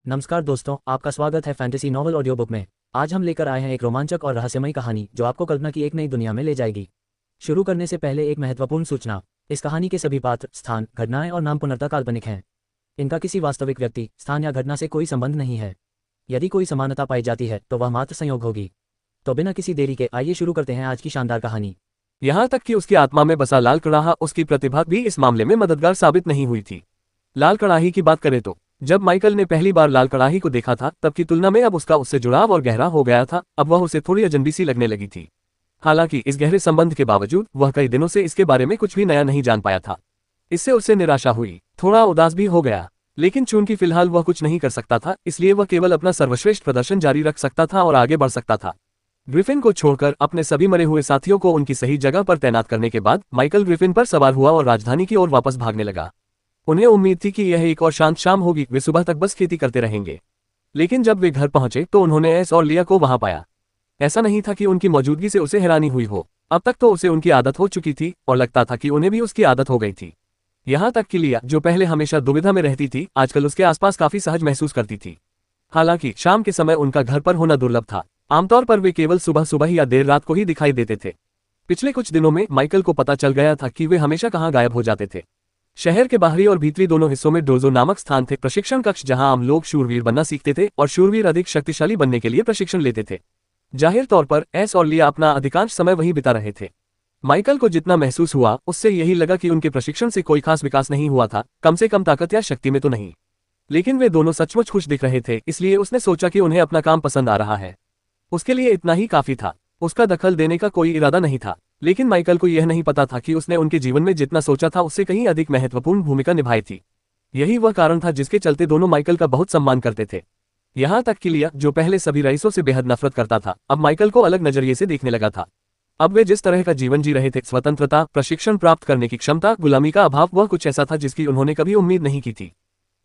नमस्कार दोस्तों, आपका स्वागत है फैंटेसी नॉवल ऑडियो बुक में। आज हम लेकर आए हैं एक रोमांचक और रहस्यमयी कहानी जो आपको कल्पना की एक नई दुनिया में ले जाएगी। शुरू करने से पहले एक महत्वपूर्ण सूचना। इस कहानी के सभी पात्र, स्थान, घटनाएं और नाम पूर्णतः काल्पनिक हैं। इनका किसी वास्तविक व्यक्ति, स्थान या घटना से कोई संबंध नहीं है। यदि कोई समानता पाई जाती है तो वह मात्र संयोग होगी। तो बिना किसी देरी के आइए शुरू करते हैं आज की शानदार कहानी। यहाँ तक कि उसकी आत्मा में बसा लाल कड़ाहा उसकी प्रतिभा भी इस मामले में मददगार साबित नहीं हुई थी। लाल कड़ाही की बात करें तो जब माइकल ने पहली बार लाल कड़ाही को देखा था तब की तुलना में अब उसका उससे जुड़ाव और गहरा हो गया था। अब वह उसे थोड़ी अजनबी सी लगने लगी थी। हालांकि इस गहरे संबंध के बावजूद वह कई दिनों से इसके बारे में कुछ भी नया नहीं जान पाया था। इससे उसे निराशा हुई, थोड़ा उदास भी हो गया। लेकिन चूंकि फिलहाल वह कुछ नहीं कर सकता था, इसलिए वह केवल अपना सर्वश्रेष्ठ प्रदर्शन जारी रख सकता था और आगे बढ़ सकता था। ग्रिफिन को छोड़कर अपने सभी मरे हुए साथियों को उनकी सही जगह पर तैनात करने के बाद माइकल ग्रिफिन पर सवार हुआ और राजधानी की ओर वापस भागने लगा। उन्हें उम्मीद थी कि यह एक और शांत शाम होगी, वे सुबह तक बस खेती करते रहेंगे। लेकिन जब वे घर पहुंचे तो उन्होंने एस और लिया को वहां पाया। ऐसा नहीं था कि उनकी मौजूदगी से उसे हैरानी हुई हो, अब तक तो उसे उनकी आदत हो चुकी थी और लगता था कि उन्हें भी उसकी आदत हो गई थी। यहाँ तक कि लिया, जो पहले हमेशा दुविधा में रहती थी, आजकल उसके आसपास काफी सहज महसूस करती थी। हालांकि शाम के समय उनका घर पर होना दुर्लभ था। आमतौर पर वे केवल सुबह सुबह या देर रात को ही दिखाई देते थे। पिछले कुछ दिनों में माइकल को पता चल गया था कि वे हमेशा कहाँ गायब हो जाते थे। शहर के बाहरी और भीतरी दोनों हिस्सों में डोजो नामक स्थान थे, प्रशिक्षण कक्ष जहां आम लोग शूरवीर बनना सीखते थे और शूरवीर अधिक शक्तिशाली बनने के लिए प्रशिक्षण लेते थे। जाहिर तौर पर एस और लिया अपना अधिकांश समय वहीं बिता रहे थे। माइकल को जितना महसूस हुआ उससे यही लगा कि उनके प्रशिक्षण से कोई खास विकास नहीं हुआ था, कम से कम ताकत या शक्ति में तो नहीं। लेकिन वे दोनों सचमुच खुश दिख रहे थे, इसलिए उसने सोचा कि उन्हें अपना काम पसंद आ रहा है। उसके लिए इतना ही काफी था। उसका दखल देने का कोई इरादा नहीं था। लेकिन माइकल को यह नहीं पता था कि उसने उनके जीवन में जितना सोचा था उससे कहीं अधिक महत्वपूर्ण भूमिका निभाई थी। यही वह कारण था जिसके चलते दोनों माइकल का बहुत सम्मान करते थे। यहाँ तक कि लिया, जो पहले सभी रईसों से बेहद नफरत करता था, अब माइकल को अलग नजरिए से देखने लगा था। अब वे जिस तरह का जीवन जी रहे थे, स्वतंत्रता, प्रशिक्षण प्राप्त करने की क्षमता, गुलामी का अभाव, वह कुछ ऐसा था जिसकी उन्होंने कभी उम्मीद नहीं की थी।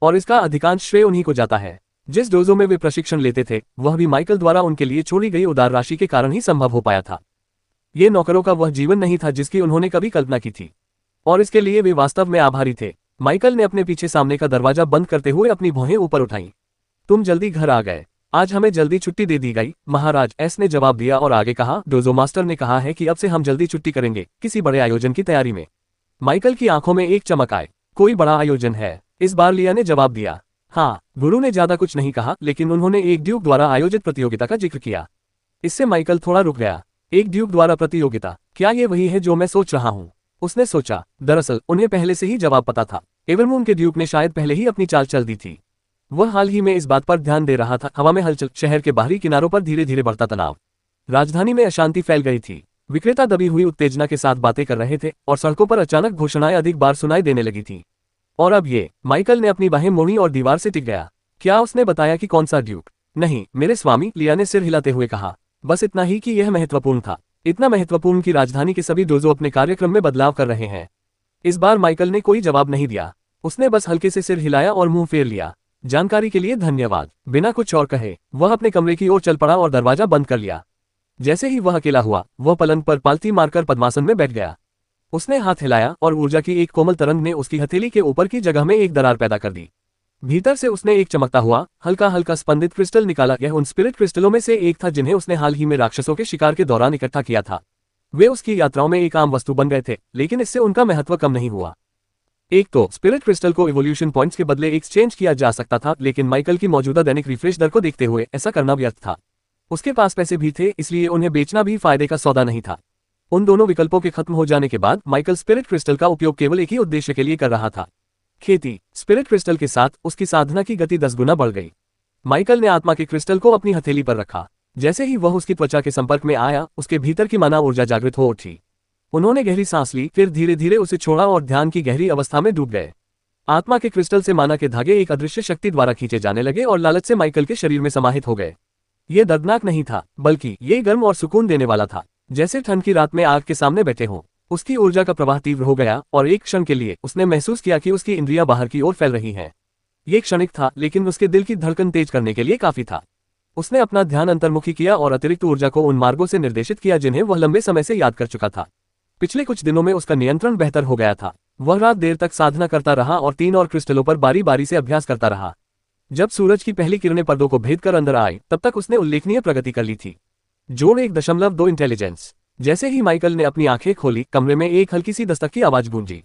और इसका अधिकांश श्रेय उन्हीं को जाता है। जिस डोजो में वे प्रशिक्षण लेते थे वह भी माइकल द्वारा उनके लिए छोड़ी गई उदार राशि के कारण ही संभव हो पाया था। ये नौकरों का वह जीवन नहीं था जिसकी उन्होंने कभी कल्पना की थी, और इसके लिए वे वास्तव में आभारी थे। माइकल ने अपने पीछे सामने का दरवाजा बंद करते हुए अपनी भौहें ऊपर उठाईं। तुम जल्दी घर आ गए, आज हमें जल्दी छुट्टी दे दी गई, महाराज, एस ने जवाब दिया और आगे कहा, डोजो मास्टर ने कहा है कि अब से हम जल्दी छुट्टी करेंगे, किसी बड़े आयोजन की तैयारी में। माइकल की आंखों में एक चमक आए। कोई बड़ा आयोजन है? इस बार लिया ने जवाब दिया। हाँ। गुरु ने ज्यादा कुछ नहीं कहा, लेकिन उन्होंने एक ड्यूक द्वारा आयोजित प्रतियोगिता का जिक्र किया। इससे माइकल थोड़ा रुक गया। एक ड्यूक द्वारा प्रतियोगिता, क्या ये वही है जो मैं सोच रहा हूँ? उसने सोचा। दरअसल उन्हें पहले से ही जवाब पता था। एवरमून के ड्यूक ने शायद पहले ही अपनी चाल चल दी थी। वह हाल ही में इस बात पर ध्यान दे रहा था। हवा में हलचल, शहर के बाहरी किनारों पर धीरे धीरे बढ़ता तनाव, राजधानी में अशांति फैल गई थी। विक्रेता दबी हुई उत्तेजना के साथ बातें कर रहे थे और सड़कों पर अचानक घोषणाएं अधिक बार सुनाई देने लगी थी। और अब ये, माइकल ने अपनी बाहें मोड़ी और दीवार से टिक गया। क्या उसने बताया कि कौन सा ड्यूक? नहीं मेरे स्वामी, लिया ने सिर हिलाते हुए कहा। बस इतना ही कि यह महत्वपूर्ण था, इतना महत्वपूर्ण कि राजधानी के सभी डोजो अपने कार्यक्रम में बदलाव कर रहे हैं। इस बार माइकल ने कोई जवाब नहीं दिया। उसने बस हल्के से सिर हिलाया और मुंह फेर लिया। जानकारी के लिए धन्यवाद। बिना कुछ और कहे वह अपने कमरे की ओर चल पड़ा और दरवाजा बंद कर लिया। जैसे ही वह अकेला हुआ, वह पलंग पर पालती मारकर पद्मासन में बैठ गया। उसने हाथ हिलाया और ऊर्जा की एक कोमल तरंग ने उसकी हथेली के ऊपर की जगह में एक दरार पैदा कर दी। भीतर से उसने एक चमकता हुआ, हल्का हल्का स्पंदित क्रिस्टल निकाला। यह उन स्पिरिट क्रिस्टलों में से एक था जिन्हें उसने हाल ही में राक्षसों के शिकार के दौरान इकट्ठा किया था। वे उसकी यात्राओं में एक आम वस्तु बन गए थे, लेकिन इससे उनका महत्व कम नहीं हुआ। एक तो स्पिरिट क्रिस्टल को इवोल्यूशन पॉइंट्स के बदले एक्सचेंज किया जा सकता था, लेकिन माइकल की मौजूदा दैनिक रिफ्रेश दर को देखते हुए ऐसा करना व्यर्थ था। उसके पास पैसे भी थे, इसलिए उन्हें बेचना भी फायदे का सौदा नहीं था। उन दोनों विकल्पों के खत्म हो जाने के बाद माइकल स्पिरिट क्रिस्टल का उपयोग केवल एक ही उद्देश्य के लिए कर रहा था, खेती। स्पिरिट क्रिस्टल के साथ उसकी साधना की गति 10 गुना बढ़ गई। माइकल ने आत्मा के क्रिस्टल को अपनी हथेली पर रखा। जैसे ही वह उसकी त्वचा के संपर्क में आया, उसके भीतर की माना ऊर्जा जागृत हो उठी। उन्होंने गहरी सांस ली, फिर धीरे धीरे उसे छोड़ा और ध्यान की गहरी अवस्था में डूब गए। आत्मा के क्रिस्टल से माना के धागे एक अदृश्य शक्ति द्वारा खींचे जाने लगे और लालच से माइकल के शरीर में समाहित हो गए। ये दर्दनाक नहीं था, बल्कि ये गर्म और सुकून देने वाला था, जैसे ठंड की रात में आग के सामने बैठे हों। उसकी ऊर्जा का प्रवाह तीव्र हो गया और एक क्षण के लिए उसने महसूस किया कि उसकी इंद्रियां बाहर की ओर फैल रही हैं। ये क्षणिक था, लेकिन उसके दिल की धड़कन तेज करने के लिए काफी था। उसने अपना ध्यान अंतर्मुखी किया और अतिरिक्त ऊर्जा को उन मार्गों से निर्देशित किया जिन्हें वह लंबे समय से याद कर चुका था। पिछले कुछ दिनों में उसका नियंत्रण बेहतर हो गया था। वह रात देर तक साधना करता रहा और 3 और क्रिस्टलों पर बारी बारी से अभ्यास करता रहा। जब सूरज की पहली किरणें पर्दों को भेद कर अंदर आई तब तक उसने उल्लेखनीय प्रगति कर ली थी। जोड़ 1.2 इंटेलिजेंस। जैसे ही माइकल ने अपनी आंखें खोली, कमरे में एक हल्की सी दस्तक की आवाज गूंजी।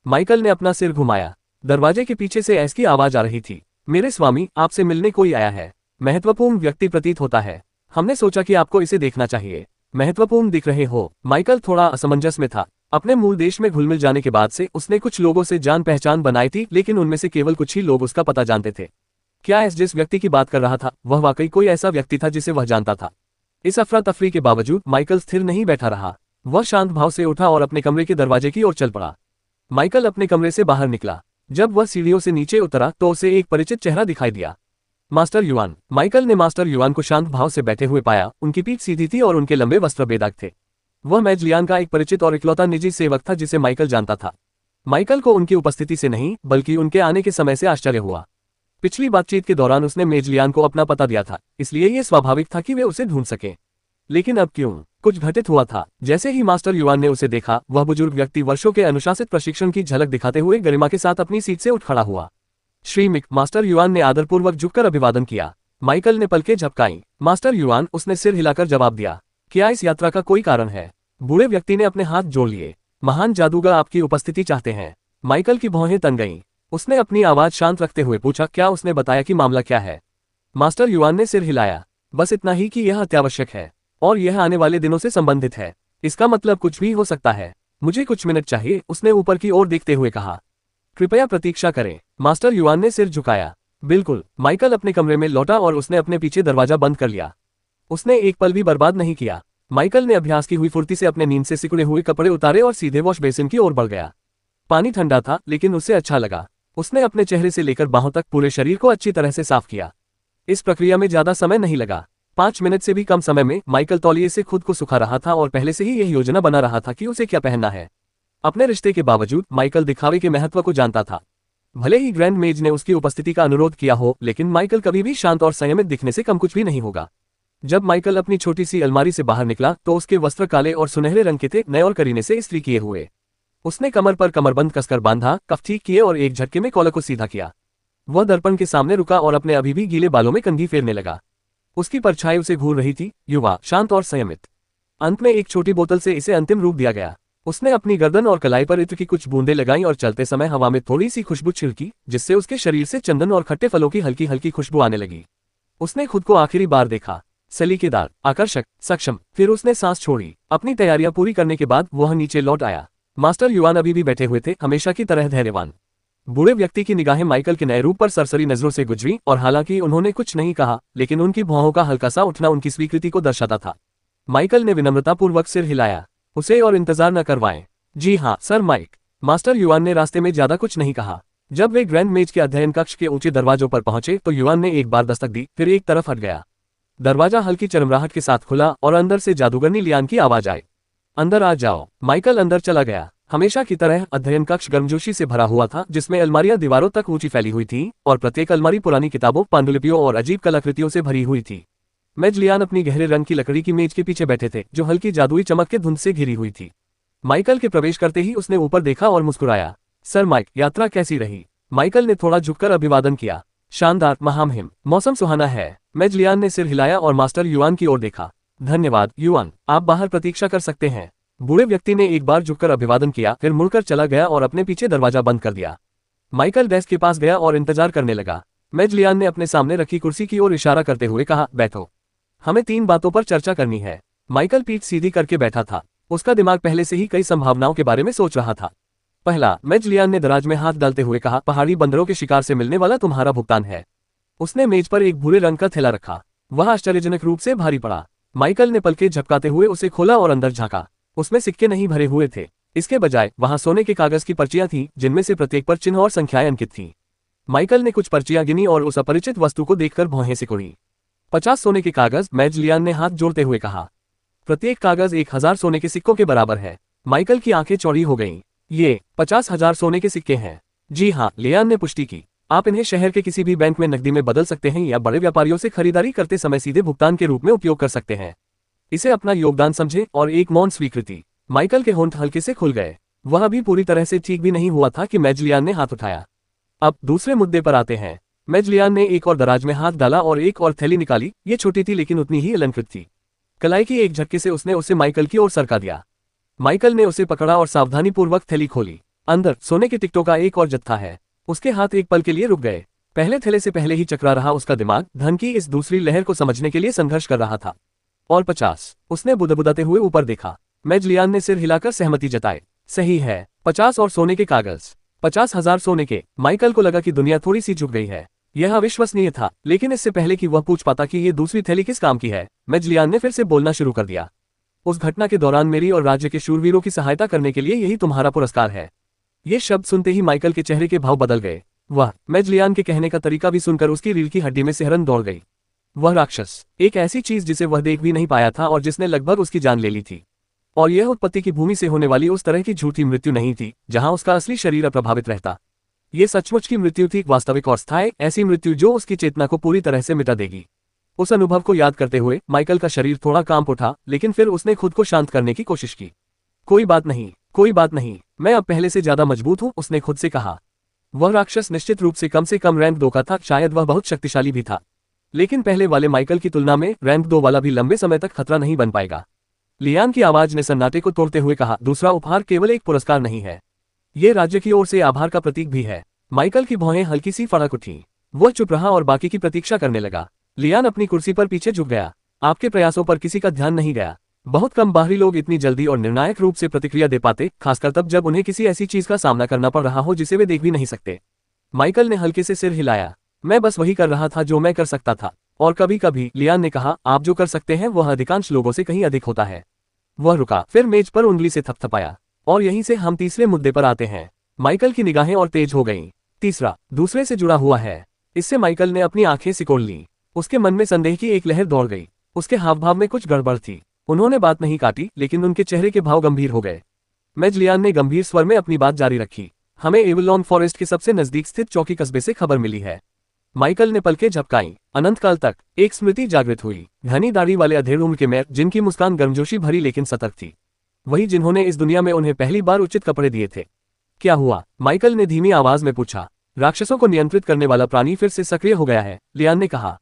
माइकल ने अपना सिर घुमाया। दरवाजे के पीछे से ऐस की आवाज आ रही थी। मेरे स्वामी, आपसे मिलने कोई आया है। महत्वपूर्ण व्यक्ति प्रतीत होता है। हमने सोचा कि आपको इसे देखना चाहिए। महत्वपूर्ण दिख रहे हो। माइकल थोड़ा असमंजस में था। अपने मूल देश में घुल मिल जाने के बाद से उसने कुछ लोगों से जान पहचान बनाई थी, लेकिन उनमें से केवल कुछ ही लोग उसका पता जानते थे। क्या एस जिस व्यक्ति की बात कर रहा था वह वाकई कोई ऐसा व्यक्ति था जिसे वह जानता था? इस अफरा तफरी के बावजूद माइकल स्थिर नहीं बैठा रहा। वह शांत भाव से उठा और अपने कमरे के दरवाजे की ओर चल पड़ा। माइकल अपने कमरे से बाहर निकला। जब वह सीढ़ियों से नीचे उतरा तो उसे एक परिचित चेहरा दिखाई दिया। Master yuan. माइकल ने मास्टर युआन को शांत भाव से बैठे हुए पाया। उनकी पीठ सीधी थी और उनके लंबे वस्त्र बेदाग थे। वह मेज लियान का एक परिचित और इकलौता निजी सेवक था जिसे माइकल जानता था। माइकल को उनकी उपस्थिति से नहीं बल्कि उनके आने के समय से आश्चर्य हुआ। पिछली बातचीत के दौरान उसने मेज लियान को अपना पता दिया था, इसलिए यह स्वाभाविक था कि वे उसे ढूंढ सके। लेकिन अब क्यों? कुछ घटित हुआ था। जैसे ही मास्टर युआन ने उसे देखा, वह बुजुर्ग व्यक्ति वर्षों के अनुशासित प्रशिक्षण की झलक दिखाते हुए गरिमा के साथ अपनी सीट से उठ खड़ा हुआ। श्री मिक। मास्टर युआन ने आदरपूर्वक झुककर अभिवादन किया। माइकल ने पलकें झपकाई। मास्टर युआन, उसने सिर हिलाकर जवाब दिया। क्या इस यात्रा का कोई कारण है? बूढ़े व्यक्ति ने अपने हाथ जोड़ लिए। महान जादूगर आपकी उपस्थिति चाहते हैं। माइकल की भौहें तन गईं। उसने अपनी आवाज शांत रखते हुए पूछा, क्या उसने बताया कि मामला क्या है? मास्टर युआन ने सिर हिलाया। बस इतना ही कि यह अत्यावश्यक है और यह आने वाले दिनों से संबंधित है। इसका मतलब कुछ भी हो सकता है। मुझे कुछ मिनट चाहिए, उसने ऊपर की ओर देखते हुए कहा। कृपया प्रतीक्षा करें। मास्टर युआन ने सिर झुकाया। बिल्कुल। माइकल अपने कमरे में लौटा और उसने अपने पीछे दरवाजा बंद कर लिया। उसने एक पल भी बर्बाद नहीं किया। माइकल ने अभ्यास की हुई फुर्ती से अपने नींद से सिकुड़े हुए कपड़े उतारे और सीधे वॉश बेसिन की ओर बढ़ गया। पानी ठंडा था, लेकिन उससे अच्छा लगा। उसने अपने चेहरे से लेकर बाहों तक पूरे शरीर को अच्छी तरह से साफ किया। इस प्रक्रिया में ज्यादा समय नहीं लगा। 5 मिनट से भी कम समय में माइकल तौलिए से खुद को सुखा रहा था और पहले से ही यह योजना बना रहा था कि उसे क्या पहनना है। अपने रिश्ते के बावजूद माइकल दिखावे के महत्व को जानता था। भले ही ग्रैंड मेज ने उसकी उपस्थिति का अनुरोध किया हो, लेकिन माइकल कभी भी शांत और संयमित दिखने से कम कुछ भी नहीं होगा। जब माइकल अपनी छोटी सी अलमारी से बाहर निकला तो उसके वस्त्र काले और सुनहरे रंग के थे, नए और करीने से इस्त्री किए हुए। उसने कमर पर कमरबंद कसकर बांधा, कफ ठीक किए और एक झटके में कॉलर को सीधा किया। वह दर्पण के सामने रुका और अपने अभी भी गीले बालों में कंघी फेरने लगा। उसकी परछाई उसे घूर रही थी, युवा, शांत और संयमित। अंत में एक छोटी बोतल से इसे अंतिम रूप दिया गया। उसने अपनी गर्दन और कलाई पर इत्र की कुछ बूंदें लगाईं और चलते समय हवा में थोड़ी सी खुशबू छिड़की, जिससे उसके शरीर से चंदन और खट्टे फलों की हल्की हल्की खुशबू आने लगी। उसने खुद को आखिरी बार देखा, सलीकेदार, आकर्षक, सक्षम। फिर उसने सांस छोड़ी। अपनी तैयारियां पूरी करने के बाद वह नीचे लौट आया। मास्टर युआन अभी भी बैठे हुए थे, हमेशा की तरह धैर्यवान। बूढ़े व्यक्ति की निगाहें माइकल के नए रूप पर सरसरी नजरों से गुजरी और हालांकि उन्होंने कुछ नहीं कहा, लेकिन उनकी भौहों का हल्का सा उठना उनकी स्वीकृति को दर्शाता था। माइकल ने विनम्रतापूर्वक सिर हिलाया। उसे और इंतजार न करवाएं। जी हाँ सर माइक। मास्टर युआन ने रास्ते में ज्यादा कुछ नहीं कहा। जब वे ग्रैंड मेज के अध्ययन कक्ष के ऊंचे दरवाजों पर पहुंचे तो युआन ने एक बार दस्तक दी, फिर एक तरफ हट गया। दरवाजा हल्की चरमराहट के साथ खुला और अंदर से जादूगरनी लियान की आवाज आई, अंदर आ जाओ। माइकल अंदर चला गया। हमेशा की तरह अध्ययन कक्ष गर्मजोशी से भरा हुआ था, जिसमें अलमारियां दीवारों तक ऊंची फैली हुई थीं और प्रत्येक अलमारी पुरानी किताबों, पांडुलिपियों और अजीब कलाकृतियों से भरी हुई थी। मेज लियान अपनी गहरे रंग की लकड़ी की मेज के पीछे बैठे थे, जो हल्की जादुई चमक के धुंध से घिरी हुई थी। माइकल के प्रवेश करते ही उसने ऊपर देखा और मुस्कुराया। सर माइक, यात्रा कैसी रही? माइकल ने थोड़ा झुककर अभिवादन किया। शानदार, महामहिम। मौसम सुहाना है। मेज लियान ने सिर हिलाया और मास्टर युआन की ओर देखा। धन्यवाद युआन, आप बाहर प्रतीक्षा कर सकते हैं। बूढ़े व्यक्ति ने एक बार झुककर अभिवादन किया, फिर मुड़कर चला गया और अपने पीछे दरवाजा बंद कर दिया। माइकल डेस्क के पास गया और इंतजार करने लगा। मेज लियान ने अपने सामने रखी कुर्सी की ओर इशारा करते हुए कहा, बैठो। हमें 3 बातों पर चर्चा करनी है। माइकल पीठ सीधी करके बैठा था। उसका दिमाग पहले से ही कई संभावनाओं के बारे में सोच रहा था। पहला, मेज लियान ने दराज में हाथ डालते हुए कहा, पहाड़ी बंदरों के शिकार से मिलने वाला तुम्हारा भुगतान है। उसने मेज पर एक भूरे रंग का थैला रखा। वह आश्चर्यजनक रूप से भारी पड़ा। माइकल ने पलकें झपकाते हुए उसे खोला और अंदर झांका। उसमें सिक्के नहीं भरे हुए थे। इसके बजाय वहां सोने के कागज की पर्चियां थीं, जिनमें से प्रत्येक पर चिन्ह और संख्याएं अंकित थीं। माइकल ने कुछ पर्चियां गिनी और उस अपरिचित वस्तु को देखकर भौहें सिकुड़ी। 50 सोने के कागज, मेज लियान ने हाथ जोड़ते हुए कहा। प्रत्येक कागज 1000 सोने के सिक्कों के बराबर है। माइकल की आंखें चौड़ी हो गईं। ये 50,000 सोने के सिक्के हैं। जी हाँ, लियान ने पुष्टि की। आप इन्हें शहर के किसी भी बैंक में नकदी में बदल सकते हैं या बड़े व्यापारियों से खरीदारी करते समय सीधे भुगतान के रूप में उपयोग कर सकते हैं। इसे अपना योगदान समझें। और एक मौन स्वीकृति। माइकल के होंठ हल्के से खुल गए। वह अभी पूरी तरह से ठीक भी नहीं हुआ था कि मेज लियान ने हाथ उठाया। अब दूसरे मुद्दे पर आते हैं। मेजलियान ने एक और दराज में हाथ डाला और एक और थैली निकाली। ये छोटी थी लेकिन उतनी ही अलंकृत थी। कलाई की एक झटके से उसने उसे माइकल की ओर सरका दिया। माइकल ने उसे पकड़ा और सावधानीपूर्वक थैली खोली। अंदर सोने के टिकटों का एक और जत्था है। उसके हाथ एक पल के लिए रुक गए। पहले थैले से पहले ही चकरा रहा उसका दिमाग धन की इस दूसरी लहर को समझने के लिए संघर्ष कर रहा था। और 50, उसने बुदबुदाते हुए ऊपर देखा। मेजलियान ने सिर हिलाकर सहमति जताई। सही है, 50 और सोने के कागज, 50,000 सोने के। माइकल को लगा कि दुनिया थोड़ी सी झुक गई है। यह अविश्वसनीय था, लेकिन इससे पहले कि वह पूछ पाता कि ये दूसरी थैली किस काम की है, मेजलियान ने फिर से बोलना शुरू कर दिया। उस घटना के दौरान मेरी और राज्य के शूरवीरों की सहायता करने के लिए यही तुम्हारा पुरस्कार है। ये शब्द सुनते ही माइकल के चेहरे के भाव बदल गए। वह मेजलियान के कहने का तरीका भी सुनकर उसकी रीढ़ की हड्डी में सिहरन दौड़ गई। वह राक्षस, एक ऐसी चीज जिसे वह देख भी नहीं पाया था और जिसने लगभग उसकी जान ले ली थी। और यह उत्पत्ति की भूमि से होने वाली उस तरह की झूठी मृत्यु नहीं थी जहां उसका असली शरीर अप्रभावित रहता। ये सचमुच की मृत्यु थी, वास्तविक और स्थायी, ऐसी मृत्यु जो उसकी चेतना को पूरी तरह से मिटा देगी। उस अनुभव को याद करते हुए माइकल का शरीर थोड़ा कांप उठा, लेकिन फिर उसने खुद को शांत करने की कोशिश की। कोई बात नहीं, कोई बात नहीं, मैं अब पहले से ज्यादा मजबूत हूं, उसने खुद से कहा। वह राक्षस निश्चित रूप से कम रैंक 2 का था, शायद वह बहुत शक्तिशाली भी था, लेकिन पहले वाले माइकल की तुलना में रैंक 2 वाला भी लंबे समय तक खतरा नहीं बन पाएगा। लियान की आवाज ने सन्नाटे को तोड़ते हुए कहा, दूसरा उपहार केवल एक पुरस्कार नहीं है, ये राज्य की ओर से आभार का प्रतीक भी है। माइकल की भौहें हल्की सी फड़क उठी। वह चुप रहा और बाकी की प्रतीक्षा करने लगा। लियान अपनी कुर्सी पर पीछे झुक गया। आपके प्रयासों पर किसी का ध्यान नहीं गया। बहुत कम बाहरी लोग इतनी जल्दी और निर्णायक रूप से प्रतिक्रिया दे पाते, खासकर तब जब उन्हें किसी ऐसी चीज का सामना करना पड़ रहा हो जिसे वे देख भी नहीं सकते। माइकल ने हल्के से सिर हिलाया। मैं बस वही कर रहा था जो मैं कर सकता था, और कभी कभी, लियान ने कहा, आप जो कर सकते हैं वह अधिकांश लोगों से कहीं अधिक होता है। वह रुका, फिर मेज पर उंगली से थपथपाया। और यहीं से हम तीसरे मुद्दे पर आते हैं। माइकल की निगाहें और तेज हो गईं। तीसरा, दूसरे से जुड़ा हुआ है। इससे माइकल ने अपनी आंखें सिकोड़ लीं। उसके मन में संदेह की एक लहर दौड़ गई। उसके हावभाव में कुछ गड़बड़ थी। उन्होंने बात नहीं काटी, लेकिन उनके चेहरे के भाव गंभीर हो गए। मेजलियान ने गंभीर स्वर में अपनी बात जारी रखी। हमें एवलॉन फॉरेस्ट के सबसे नजदीक स्थित चौकी कस्बे से खबर मिली है। माइकल ने पलकें झपकाईं। अनंतकाल तक एक स्मृति जागृत हुई। घनी दाढ़ी वाले अधेड़ उम्र के मेयर, जिनकी मुस्कान गर्मजोशी भरी लेकिन सतर्क थी। वही जिन्होंने इस दुनिया में उन्हें पहली बार उचित कपड़े दिए थे। क्या हुआ? माइकल ने धीमी आवाज में पूछा। राक्षसों को नियंत्रित करने वाला प्राणी फिर से सक्रिय हो गया है, लियान ने कहा।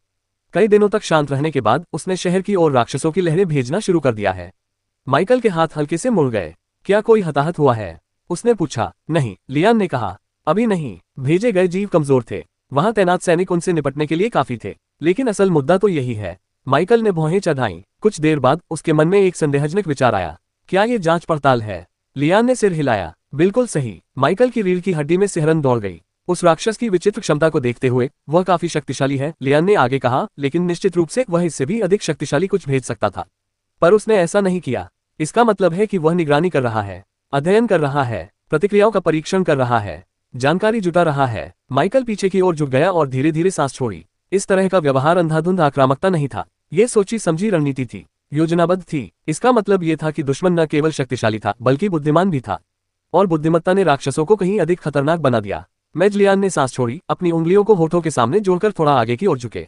कई दिनों तक शांत रहने के बाद उसने शहर की ओर राक्षसों की लहरें भेजना शुरू कर दिया है। माइकल के हाथ हल्के से मुड़ गए। क्या कोई हताहत हुआ है? उसने पूछा। नहीं, लियान ने कहा, अभी नहीं। भेजे गए जीव कमजोर थे। वहां तैनात सैनिक उनसे निपटने के लिए काफी थे। लेकिन असल मुद्दा तो यही है। माइकल ने भौहें चढ़ाईं। कुछ देर बाद उसके मन में एक संदेहजनक विचार आया। क्या ये जांच पड़ताल है? लियान ने सिर हिलाया। बिल्कुल सही। माइकल की रीढ़ की हड्डी में सिहरन दौड़ गई। उस राक्षस की विचित्र क्षमता को देखते हुए वह काफी शक्तिशाली है, लियान ने आगे कहा, लेकिन निश्चित रूप से वह इससे भी अधिक शक्तिशाली कुछ भेज सकता था। पर उसने ऐसा नहीं किया। इसका मतलब है कि वह निगरानी कर रहा है, अध्ययन कर रहा है, प्रतिक्रियाओं का परीक्षण कर रहा है, जानकारी जुटा रहा है। माइकल पीछे की ओर झुक गया और धीरे धीरे सांस छोड़ी। इस तरह का व्यवहार अंधाधुंध आक्रामकता नहीं था। यह सोची समझी रणनीति थी, योजनाबद्ध थी। इसका मतलब यह था कि दुश्मन न केवल शक्तिशाली था बल्कि बुद्धिमान भी था, और बुद्धिमत्ता ने राक्षसों को कहीं अधिक खतरनाक बना दिया। मेजलियान ने सांस छोड़ी, अपनी उंगलियों को होठों के सामने जोड़कर थोड़ा आगे की ओर झुके।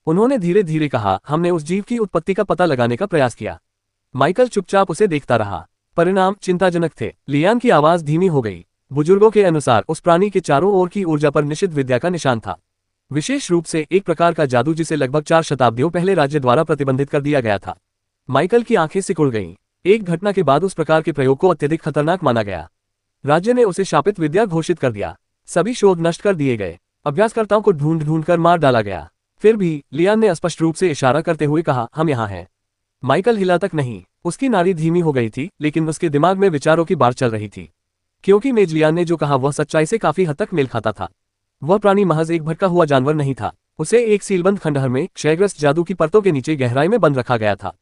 उन्होंने धीरे धीरे कहा, हमने उस जीव की उत्पत्ति का पता लगाने का प्रयास किया। माइकल चुपचाप उसे देखता रहा। परिणाम चिंताजनक थे। लियान की आवाज धीमी हो गई। बुजुर्गों के अनुसार उस प्राणी के चारों ओर की ऊर्जा पर निषिद्ध विद्या का निशान था, विशेष रूप से एक प्रकार का जादू जिसे लगभग 4 शताब्दियों पहले राज्य द्वारा प्रतिबंधित कर दिया गया था। माइकल की आंखें सिकुड़ गईं। एक घटना के बाद उस प्रकार के प्रयोग को अत्यधिक खतरनाक माना गया। राज्य ने उसे शापित विद्या घोषित कर दिया। सभी शोध नष्ट कर दिए गए। अभ्यासकर्ताओं को ढूंढ ढूंढ कर मार डाला गया। फिर भी, लियान ने स्पष्ट रूप से इशारा करते हुए कहा, हम यहाँ हैं। माइकल हिला तक नहीं। उसकी नाड़ी धीमी हो गई थी, लेकिन उसके दिमाग में विचारों की बाढ़ चल रही थी, क्योंकि मेजलियान ने जो कहा वह सच्चाई से काफी हद तक मेल खाता था। वह प्राणी महज एक भटका हुआ जानवर नहीं था। उसे एक सीलबंद खंडहर में क्षयग्रस्त जादू की परतों के नीचे गहराई में बंद रखा गया था।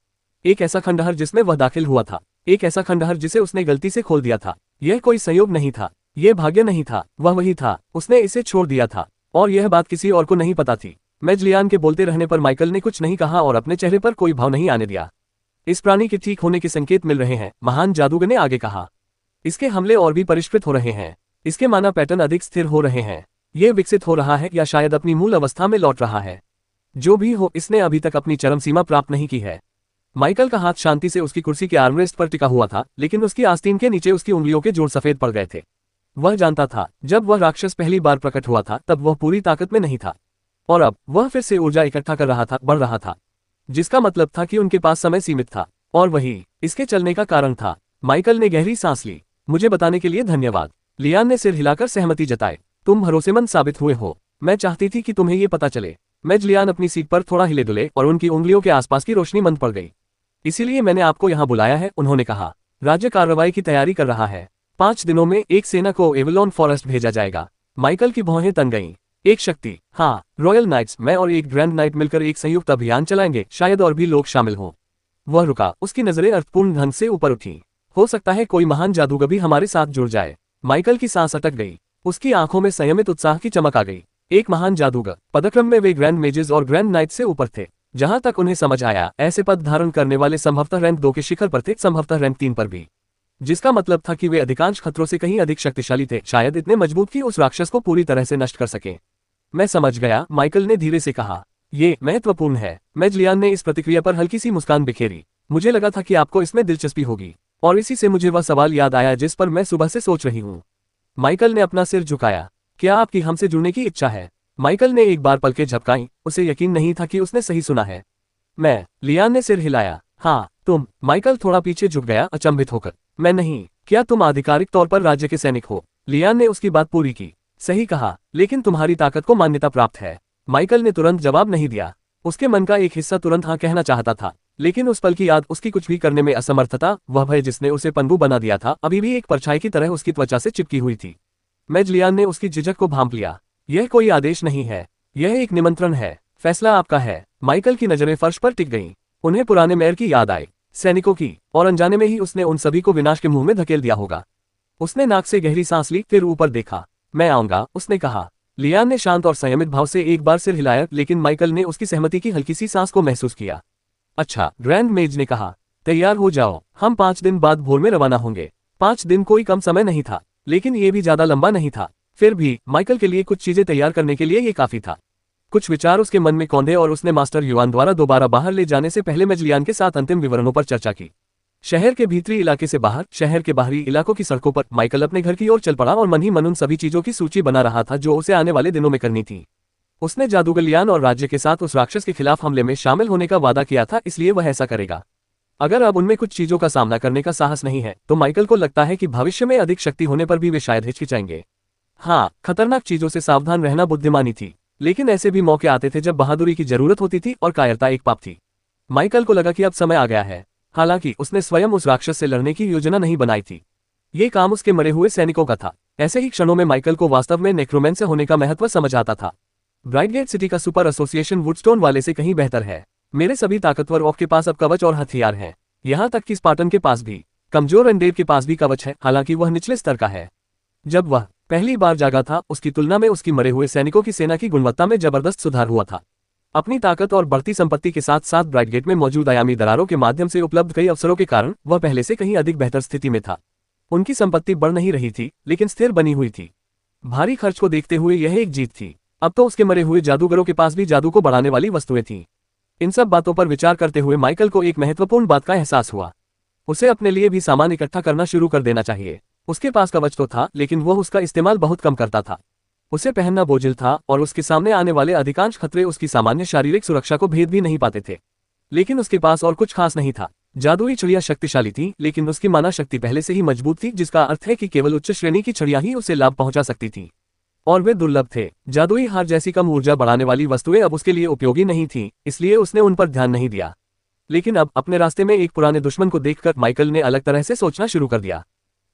एक ऐसा खंडहर जिसमें वह दाखिल हुआ था। एक ऐसा खंडहर जिसे उसने गलती से खोल दिया था। यह कोई संयोग नहीं था, यह भाग्य नहीं था, वह वही था। उसने इसे छोड़ दिया था, और यह बात किसी और को नहीं पता थी। मेजलियान के बोलते रहने पर माइकल ने कुछ नहीं कहा और अपने चेहरे पर कोई भाव नहीं आने दिया। इस प्राणी के ठीक होने के संकेत मिल रहे हैं, महान जादूगर ने आगे कहा। इसके हमले और भी परिष्कृत हो रहे हैं। इसके माना पैटर्न अधिक स्थिर हो रहे हैं। यह विकसित हो रहा है या शायद अपनी मूल अवस्था में लौट रहा है। जो भी हो, इसने अभी तक अपनी चरम सीमा प्राप्त नहीं की है। माइकल का हाथ शांति से उसकी कुर्सी के आर्मरेस्ट पर टिका हुआ था, लेकिन उसकी आस्तीन के नीचे उसकी उंगलियों के जोड़ सफेद पड़ गए थे। वह जानता था, जब वह राक्षस पहली बार प्रकट हुआ था तब वह पूरी ताकत में नहीं था। और अब वह फिर से ऊर्जा इकट्ठा कर रहा था, बढ़ रहा था, जिसका मतलब था कि उनके पास समय सीमित था। और वही इसके चलने का कारण था। माइकल ने गहरी सांस ली। मुझे बताने के लिए धन्यवाद। लियान ने सिर हिलाकर सहमति जताई। तुम भरोसेमंद साबित हुए हो। मैं चाहती थी कि तुम्हें ये पता चले। लियान अपनी सीट पर थोड़ा हिले डुले और उनकी उंगलियों के आसपास की रोशनी मंद पड़ गई। इसीलिए मैंने आपको यहाँ बुलाया है, उन्होंने कहा। राज्य कार्रवाई की तैयारी कर रहा है। 5 दिनों में एक सेना को एवलॉन फॉरेस्ट भेजा जाएगा। माइकल की भौहें तन गईं। एक शक्ति, हाँ, रॉयल नाइट्स, मैं और एक ग्रैंड नाइट मिलकर एक संयुक्त अभियान चलाएंगे, शायद और भी लोग शामिल हों। वह रुका, उसकी नजरें अर्थपूर्ण ढंग से ऊपर उठी। हो सकता है कोई महान जादूगर भी हमारे साथ जुड़ जाए। माइकल की सांस अटक गई। उसकी आंखों में संयमित उत्साह की चमक आ गई। एक महान जादूगर, पदक्रम में वे ग्रैंड मेजेस और ग्रैंड नाइट से ऊपर थे। जहां तक उन्हें समझ आया, ऐसे पद धारण करने वाले संभवतः रैंक 2 के शिखर पर थे, संभवतः रैंक 3 पर भी, जिसका मतलब था कि वे अधिकांश खतरों से कहीं अधिक शक्तिशाली थे, शायद इतने मजबूत कि उस राक्षस को पूरी तरह से नष्ट कर सके। मैं समझ गया, माइकल ने धीरे से कहा। ये महत्वपूर्ण है। लियान ने इस प्रतिक्रिया पर हल्की सी मुस्कान बिखेरी। मुझे लगा था कि आपको इसमें दिलचस्पी होगी, और इसी से मुझे वह सवाल याद आया जिस पर मैं सुबह से सोच रही हूँ। माइकल ने अपना सिर झुकाया। क्या आपकी हमसे जुड़ने की इच्छा है? माइकल ने एक बार पलकें झपकाईं। उसे यकीन नहीं था कि उसने सही सुना है। लियान ने सिर हिलाया। हाँ, तुम। माइकल थोड़ा पीछे झुक गया, अचंभित होकर। मैं नहीं। क्या तुम आधिकारिक तौर पर राज्य के सैनिक हो? लियान ने उसकी बात पूरी की। सही कहा, लेकिन तुम्हारी ताकत को मान्यता प्राप्त है। माइकल ने तुरंत जवाब नहीं दिया। उसके मन का एक हिस्सा तुरंत हाँ कहना चाहता था, लेकिन उस पल की याद उसकी कुछ भी करने में असमर्थता, वह भय जिसने उसे पनडुब्बी बना दिया था, अभी भी एक परछाई की तरह उसकी त्वचा से चिपकी हुई थी। लियान ने उसकी झिझक को भांप लिया। यह कोई आदेश नहीं है, यह एक निमंत्रण है। फैसला आपका है। माइकल की नजरें फर्श पर टिक गईं। उन्हें पुराने मेयर की याद आई, सैनिकों की, और अनजाने में ही उसने उन सभी को विनाश के मुंह में धकेल दिया होगा। उसने नाक से गहरी सांस ली, फिर ऊपर देखा। मैं आऊंगा, उसने कहा। लियान ने शांत और संयमित भाव से एक बार सिर हिलाया, लेकिन माइकल ने उसकी सहमति की हल्की सी सांस को महसूस किया। अच्छा, ग्रैंड मेज ने कहा। तैयार हो जाओ, हम 5 दिन बाद भोर में रवाना होंगे। 5 दिन कोई कम समय नहीं था, लेकिन ये भी ज्यादा लंबा नहीं था। फिर भी माइकल के लिए कुछ चीजें तैयार करने के लिए ये काफी था। कुछ विचार उसके मन में कौंधे और उसने मास्टर युआन द्वारा दोबारा बाहर ले जाने से पहले लियान के साथ अंतिम विवरणों पर चर्चा की। शहर के भीतरी इलाके से बाहर, शहर के बाहरी इलाकों की सड़कों पर माइकल अपने घर की ओर चल पड़ा और मन ही मन उन सभी चीजों की सूची बना रहा था जो उसे आने वाले दिनों में करनी थी। उसने जादूगर लियान और राज्य के साथ उस राक्षस के खिलाफ हमले में शामिल होने का वादा किया था, इसलिए वह ऐसा करेगा। अगर अब उनमें कुछ चीजों का सामना करने का साहस नहीं है, तो माइकल को लगता है कि भविष्य में अधिक शक्ति होने पर भी वे शायद हिचकिचाएंगे। हाँ, खतरनाक चीजों से सावधान रहना बुद्धिमानी थी, लेकिन ऐसे भी मौके आते थे जब बहादुरी की जरूरत होती थी और कायरता एक पाप थी। माइकल को लगा कि अब समय आ गया है। हालांकि उसने स्वयं उस राक्षस से लड़ने की योजना नहीं बनाई थी। ये काम उसके मरे हुए सैनिकों का था। ऐसे ही क्षणों में माइकल को वास्तव में नेक्रोमेंसर होने का महत्व समझ आता था। ब्राइटगेट सिटी का सुपर एसोसिएशन वुडस्टोन वाले से कहीं बेहतर है। मेरे सभी ताकतवर ऑफ के पास अब कवच और हथियार हैं। यहाँ तक कि स्पार्टन के पास भी। कमजोर एंडेव के पास भी कवच है, हालांकि वह निचले स्तर का है। जब वह पहली बार जागा था, उसकी तुलना में उसकी मरे हुए सैनिकों की सेना की गुणवत्ता में जबरदस्त सुधार हुआ था। अपनी ताकत और बढ़ती संपत्ति के साथ साथ ब्राइटगेट में मौजूद आयामी दरारों के माध्यम से उपलब्ध कई अवसरों के कारण वह पहले से कहीं अधिक बेहतर स्थिति में था। उनकी संपत्ति बढ़ नहीं रही थी, लेकिन स्थिर बनी हुई थी। भारी खर्च को देखते हुए यह एक जीत थी। अब तो उसके मरे हुए जादूगरों के पास भी जादू को बढ़ाने वाली वस्तुएं थीं। इन सब बातों पर विचार करते हुए माइकल को एक महत्वपूर्ण बात का एहसास हुआ। उसे अपने लिए भी सामान इकट्ठा करना शुरू कर देना चाहिए। उसके पास कवच तो था, लेकिन वह उसका इस्तेमाल बहुत कम करता था। उसे पहनना बोझिल था और उसके सामने आने वाले अधिकांश खतरे उसकी सामान्य शारीरिक सुरक्षा को भेद भी नहीं पाते थे। लेकिन उसके पास और कुछ खास नहीं था। जादुई छड़ियां शक्तिशाली थी, लेकिन उसकी माना शक्ति पहले से ही मजबूत थी, जिसका अर्थ है कि केवल उच्च श्रेणी की छड़ियां ही उसे लाभ पहुंचा सकती थीं। और वे दुर्लभ थे। जादुई हार जैसी कम ऊर्जा बढ़ाने वाली वस्तुएं अब उसके लिए उपयोगी नहीं थीं, इसलिए उसने उन पर ध्यान नहीं दिया। लेकिन अब अपने रास्ते में एक पुराने दुश्मन को देखकर माइकल ने अलग तरह से सोचना शुरू कर दिया।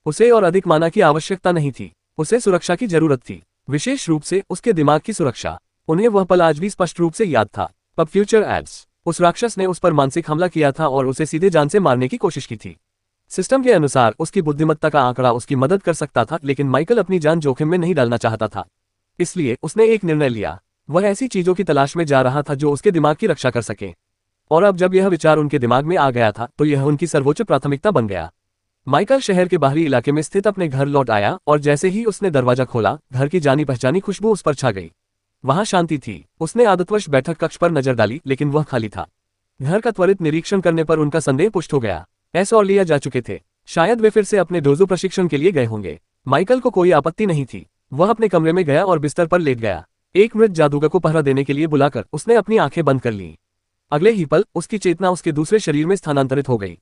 उसे और अधिक माना की आवश्यकता नहीं थी, उसे सुरक्षा की जरूरत थी, विशेष रूप से उसके दिमाग की सुरक्षा। उन्हें वह पल आज भी स्पष्ट रूप से याद था। Pub future ads. उस राक्षस ने उस पर मानसिक हमला किया था और उसे सीधे जान से मारने की कोशिश की थी। सिस्टम के अनुसार उसकी बुद्धिमत्ता का आंकड़ा उसकी मदद कर सकता था, लेकिन माइकल अपनी जान जोखिम में नहीं डालना चाहता था। इसलिए उसने एक निर्णय लिया। वह ऐसी चीजों की तलाश में जा रहा था जो उसके दिमाग की रक्षा कर सके। और अब जब यह विचार उनके दिमाग में आ गया था, तो यह उनकी सर्वोच्च प्राथमिकता बन गया। माइकल शहर के बाहरी इलाके में स्थित अपने घर लौट आया और जैसे ही उसने दरवाजा खोला, घर की जानी पहचानी खुशबू उस पर छा गई। वहां शांति थी। उसने आदतवश बैठक कक्ष पर नजर डाली, लेकिन वह खाली था। घर का त्वरित निरीक्षण करने पर उनका संदेह पुष्ट हो गया। एस और लिया जा चुके थे। शायद वे फिर से अपने डोजो प्रशिक्षण के लिए गए होंगे। माइकल को कोई आपत्ति नहीं थी। वह अपने कमरे में गया और बिस्तर पर लेट गया। एक मृत जादूगर को पहरा देने के लिए बुलाकर उसने अपनी आंखें बंद कर लीं। अगले ही पल उसकी चेतना उसके दूसरे शरीर में स्थानांतरित हो गई।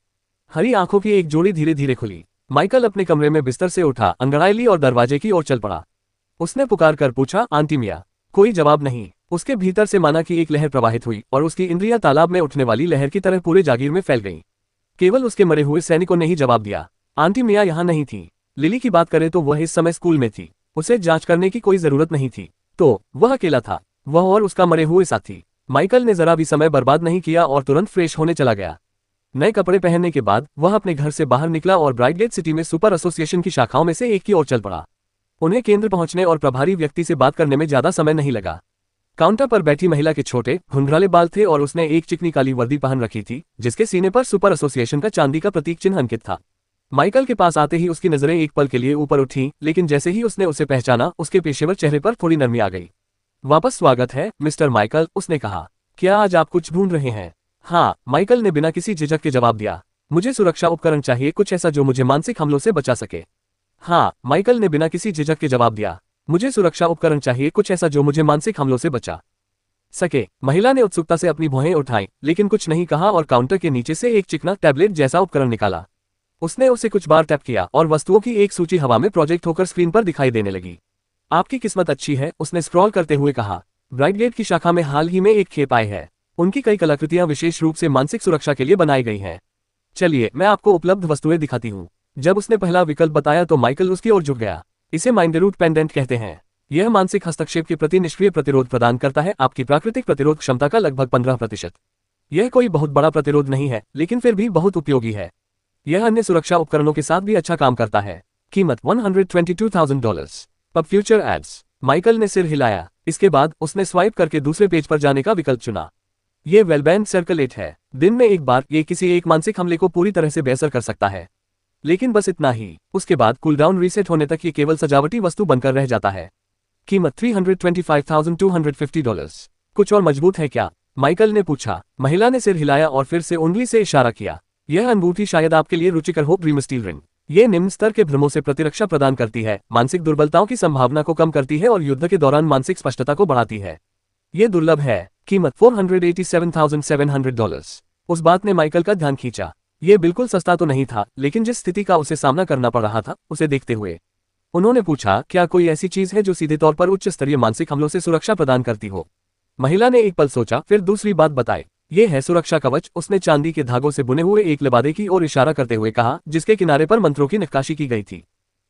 हरी आंखों की एक जोड़ी धीरे धीरे खुली। माइकल अपने कमरे में बिस्तर से उठा, अंगड़ाई ली और दरवाजे की ओर चल पड़ा। उसने पुकार कर पूछा, आंटी मिया? कोई जवाब नहीं। उसके भीतर से माना कि एक लहर प्रवाहित हुई और उसकी इंद्रियां तालाब में उठने वाली लहर की तरह पूरे जागीर में फैल गईं। केवल उसके मरे हुए सैनिकों ने ही जवाब दिया। आंटी मिया यहाँ नहीं थी। लिली की बात करें तो वह इस समय स्कूल में थी। उसे जांच करने की कोई जरूरत नहीं थी। तो वह अकेला था, वह और उसका मरे हुए साथी। माइकल ने जरा भी समय बर्बाद नहीं किया और तुरंत फ्रेश होने चला गया। नए कपड़े पहनने के बाद वह अपने घर से बाहर निकला और ब्राइटगेट सिटी में सुपर एसोसिएशन की शाखाओं में से एक की ओर चल पड़ा। उन्हें केंद्र पहुंचने और प्रभारी व्यक्ति से बात करने में ज्यादा समय नहीं लगा। काउंटर पर बैठी महिला के छोटे घुंघराले बाल थे और उसने एक चिकनी काली वर्दी पहन रखी थी, जिसके सीने पर सुपर एसोसिएशन का चांदी का प्रतीक चिन्ह अंकित था। माइकल के पास आते ही उसकी नजरें एक पल के लिए ऊपर उठी, लेकिन जैसे ही उसने उसे पहचाना उसके पेशेवर चेहरे पर थोड़ी नरमी आ गई। वापस स्वागत है मिस्टर माइकल, उसने कहा। क्या आज आप कुछ ढूंढ रहे हैं? हाँ, माइकल ने बिना किसी झिझक के जवाब दिया। मुझे सुरक्षा उपकरण चाहिए, कुछ ऐसा जो मुझे मानसिक हमलों से बचा सके। हाँ, माइकल ने बिना किसी झिझक के जवाब दिया। मुझे सुरक्षा उपकरण चाहिए, कुछ ऐसा जो मुझे मानसिक हमलों से बचा सके। महिला ने उत्सुकता से अपनी भौहें उठाई, लेकिन कुछ नहीं कहा और काउंटर के नीचे से एक चिकना टैबलेट जैसा उपकरण निकाला। उसने उसे कुछ बार टैप किया और वस्तुओं की एक सूची हवा में प्रोजेक्ट होकर स्क्रीन पर दिखाई देने लगी। आपकी किस्मत अच्छी है, उसने स्क्रॉल करते हुए कहा। ब्राइटगेट की शाखा में हाल ही में एक खेप आई है। उनकी कई कलाकृतियां विशेष रूप से मानसिक सुरक्षा के लिए बनाई गई हैं। चलिए, मैं आपको उपलब्ध वस्तुएं दिखाती हूँ। जब उसने पहला विकल्प बताया तो माइकल उसकी ओर झुक गया। इसे माइंडरूट पेंडेंट कहते हैं। यह मानसिक हस्तक्षेप के प्रति निष्क्रिय प्रतिरोध प्रदान करता है, आपकी प्राकृतिक प्रतिरोध क्षमता का लगभग 15%। यह कोई बहुत बड़ा प्रतिरोध नहीं है, लेकिन फिर भी बहुत उपयोगी है। यह अन्य सुरक्षा उपकरणों के साथ भी अच्छा काम करता है। कीमत $122,000। Pub future ads. माइकल ने सिर हिलाया। इसके बाद उसने स्वाइप करके दूसरे पेज पर जाने का विकल्प चुना। यह वेलबैंड सर्कल 8 है। दिन में एक बार ये किसी एक मानसिक हमले को पूरी तरह से बेअसर कर सकता है, लेकिन बस इतना ही। उसके बाद कूलडाउन रीसेट होने तक ये केवल सजावटी वस्तु बनकर रह जाता है। कीमत $325,250। कुछ और मजबूत है क्या? माइकल ने पूछा। महिला ने सिर हिलाया और फिर से उंगली से इशारा किया। यह अनुभूति शायद आपके लिए रुचिकर हो। Dream steel ring. ये निम्न स्तर के भ्रमों से प्रतिरक्षा प्रदान करती है, मानसिक दुर्बलताओं की संभावना को कम करती है और युद्ध के दौरान मानसिक स्पष्टता को बढ़ाती है। ये दुर्लभ है। कीमत $487,700। उस बात ने माइकल का ध्यान खींचा। ये बिल्कुल सस्ता तो नहीं था, लेकिन जिस स्थिति का उसे सामना करना पड़ रहा था उसे देखते हुए उन्होंने पूछा, क्या कोई ऐसी चीज है जो सीधे तौर पर उच्च स्तरीय मानसिक हमलों से सुरक्षा प्रदान करती हो? महिला ने एक पल सोचा, फिर दूसरी बात बताए। ये है सुरक्षा कवच। उसने चांदी के धागों से बुने हुए एक लबादे की ओर इशारा करते हुए कहा, जिसके किनारे पर मंत्रों की नक्काशी की गई थी।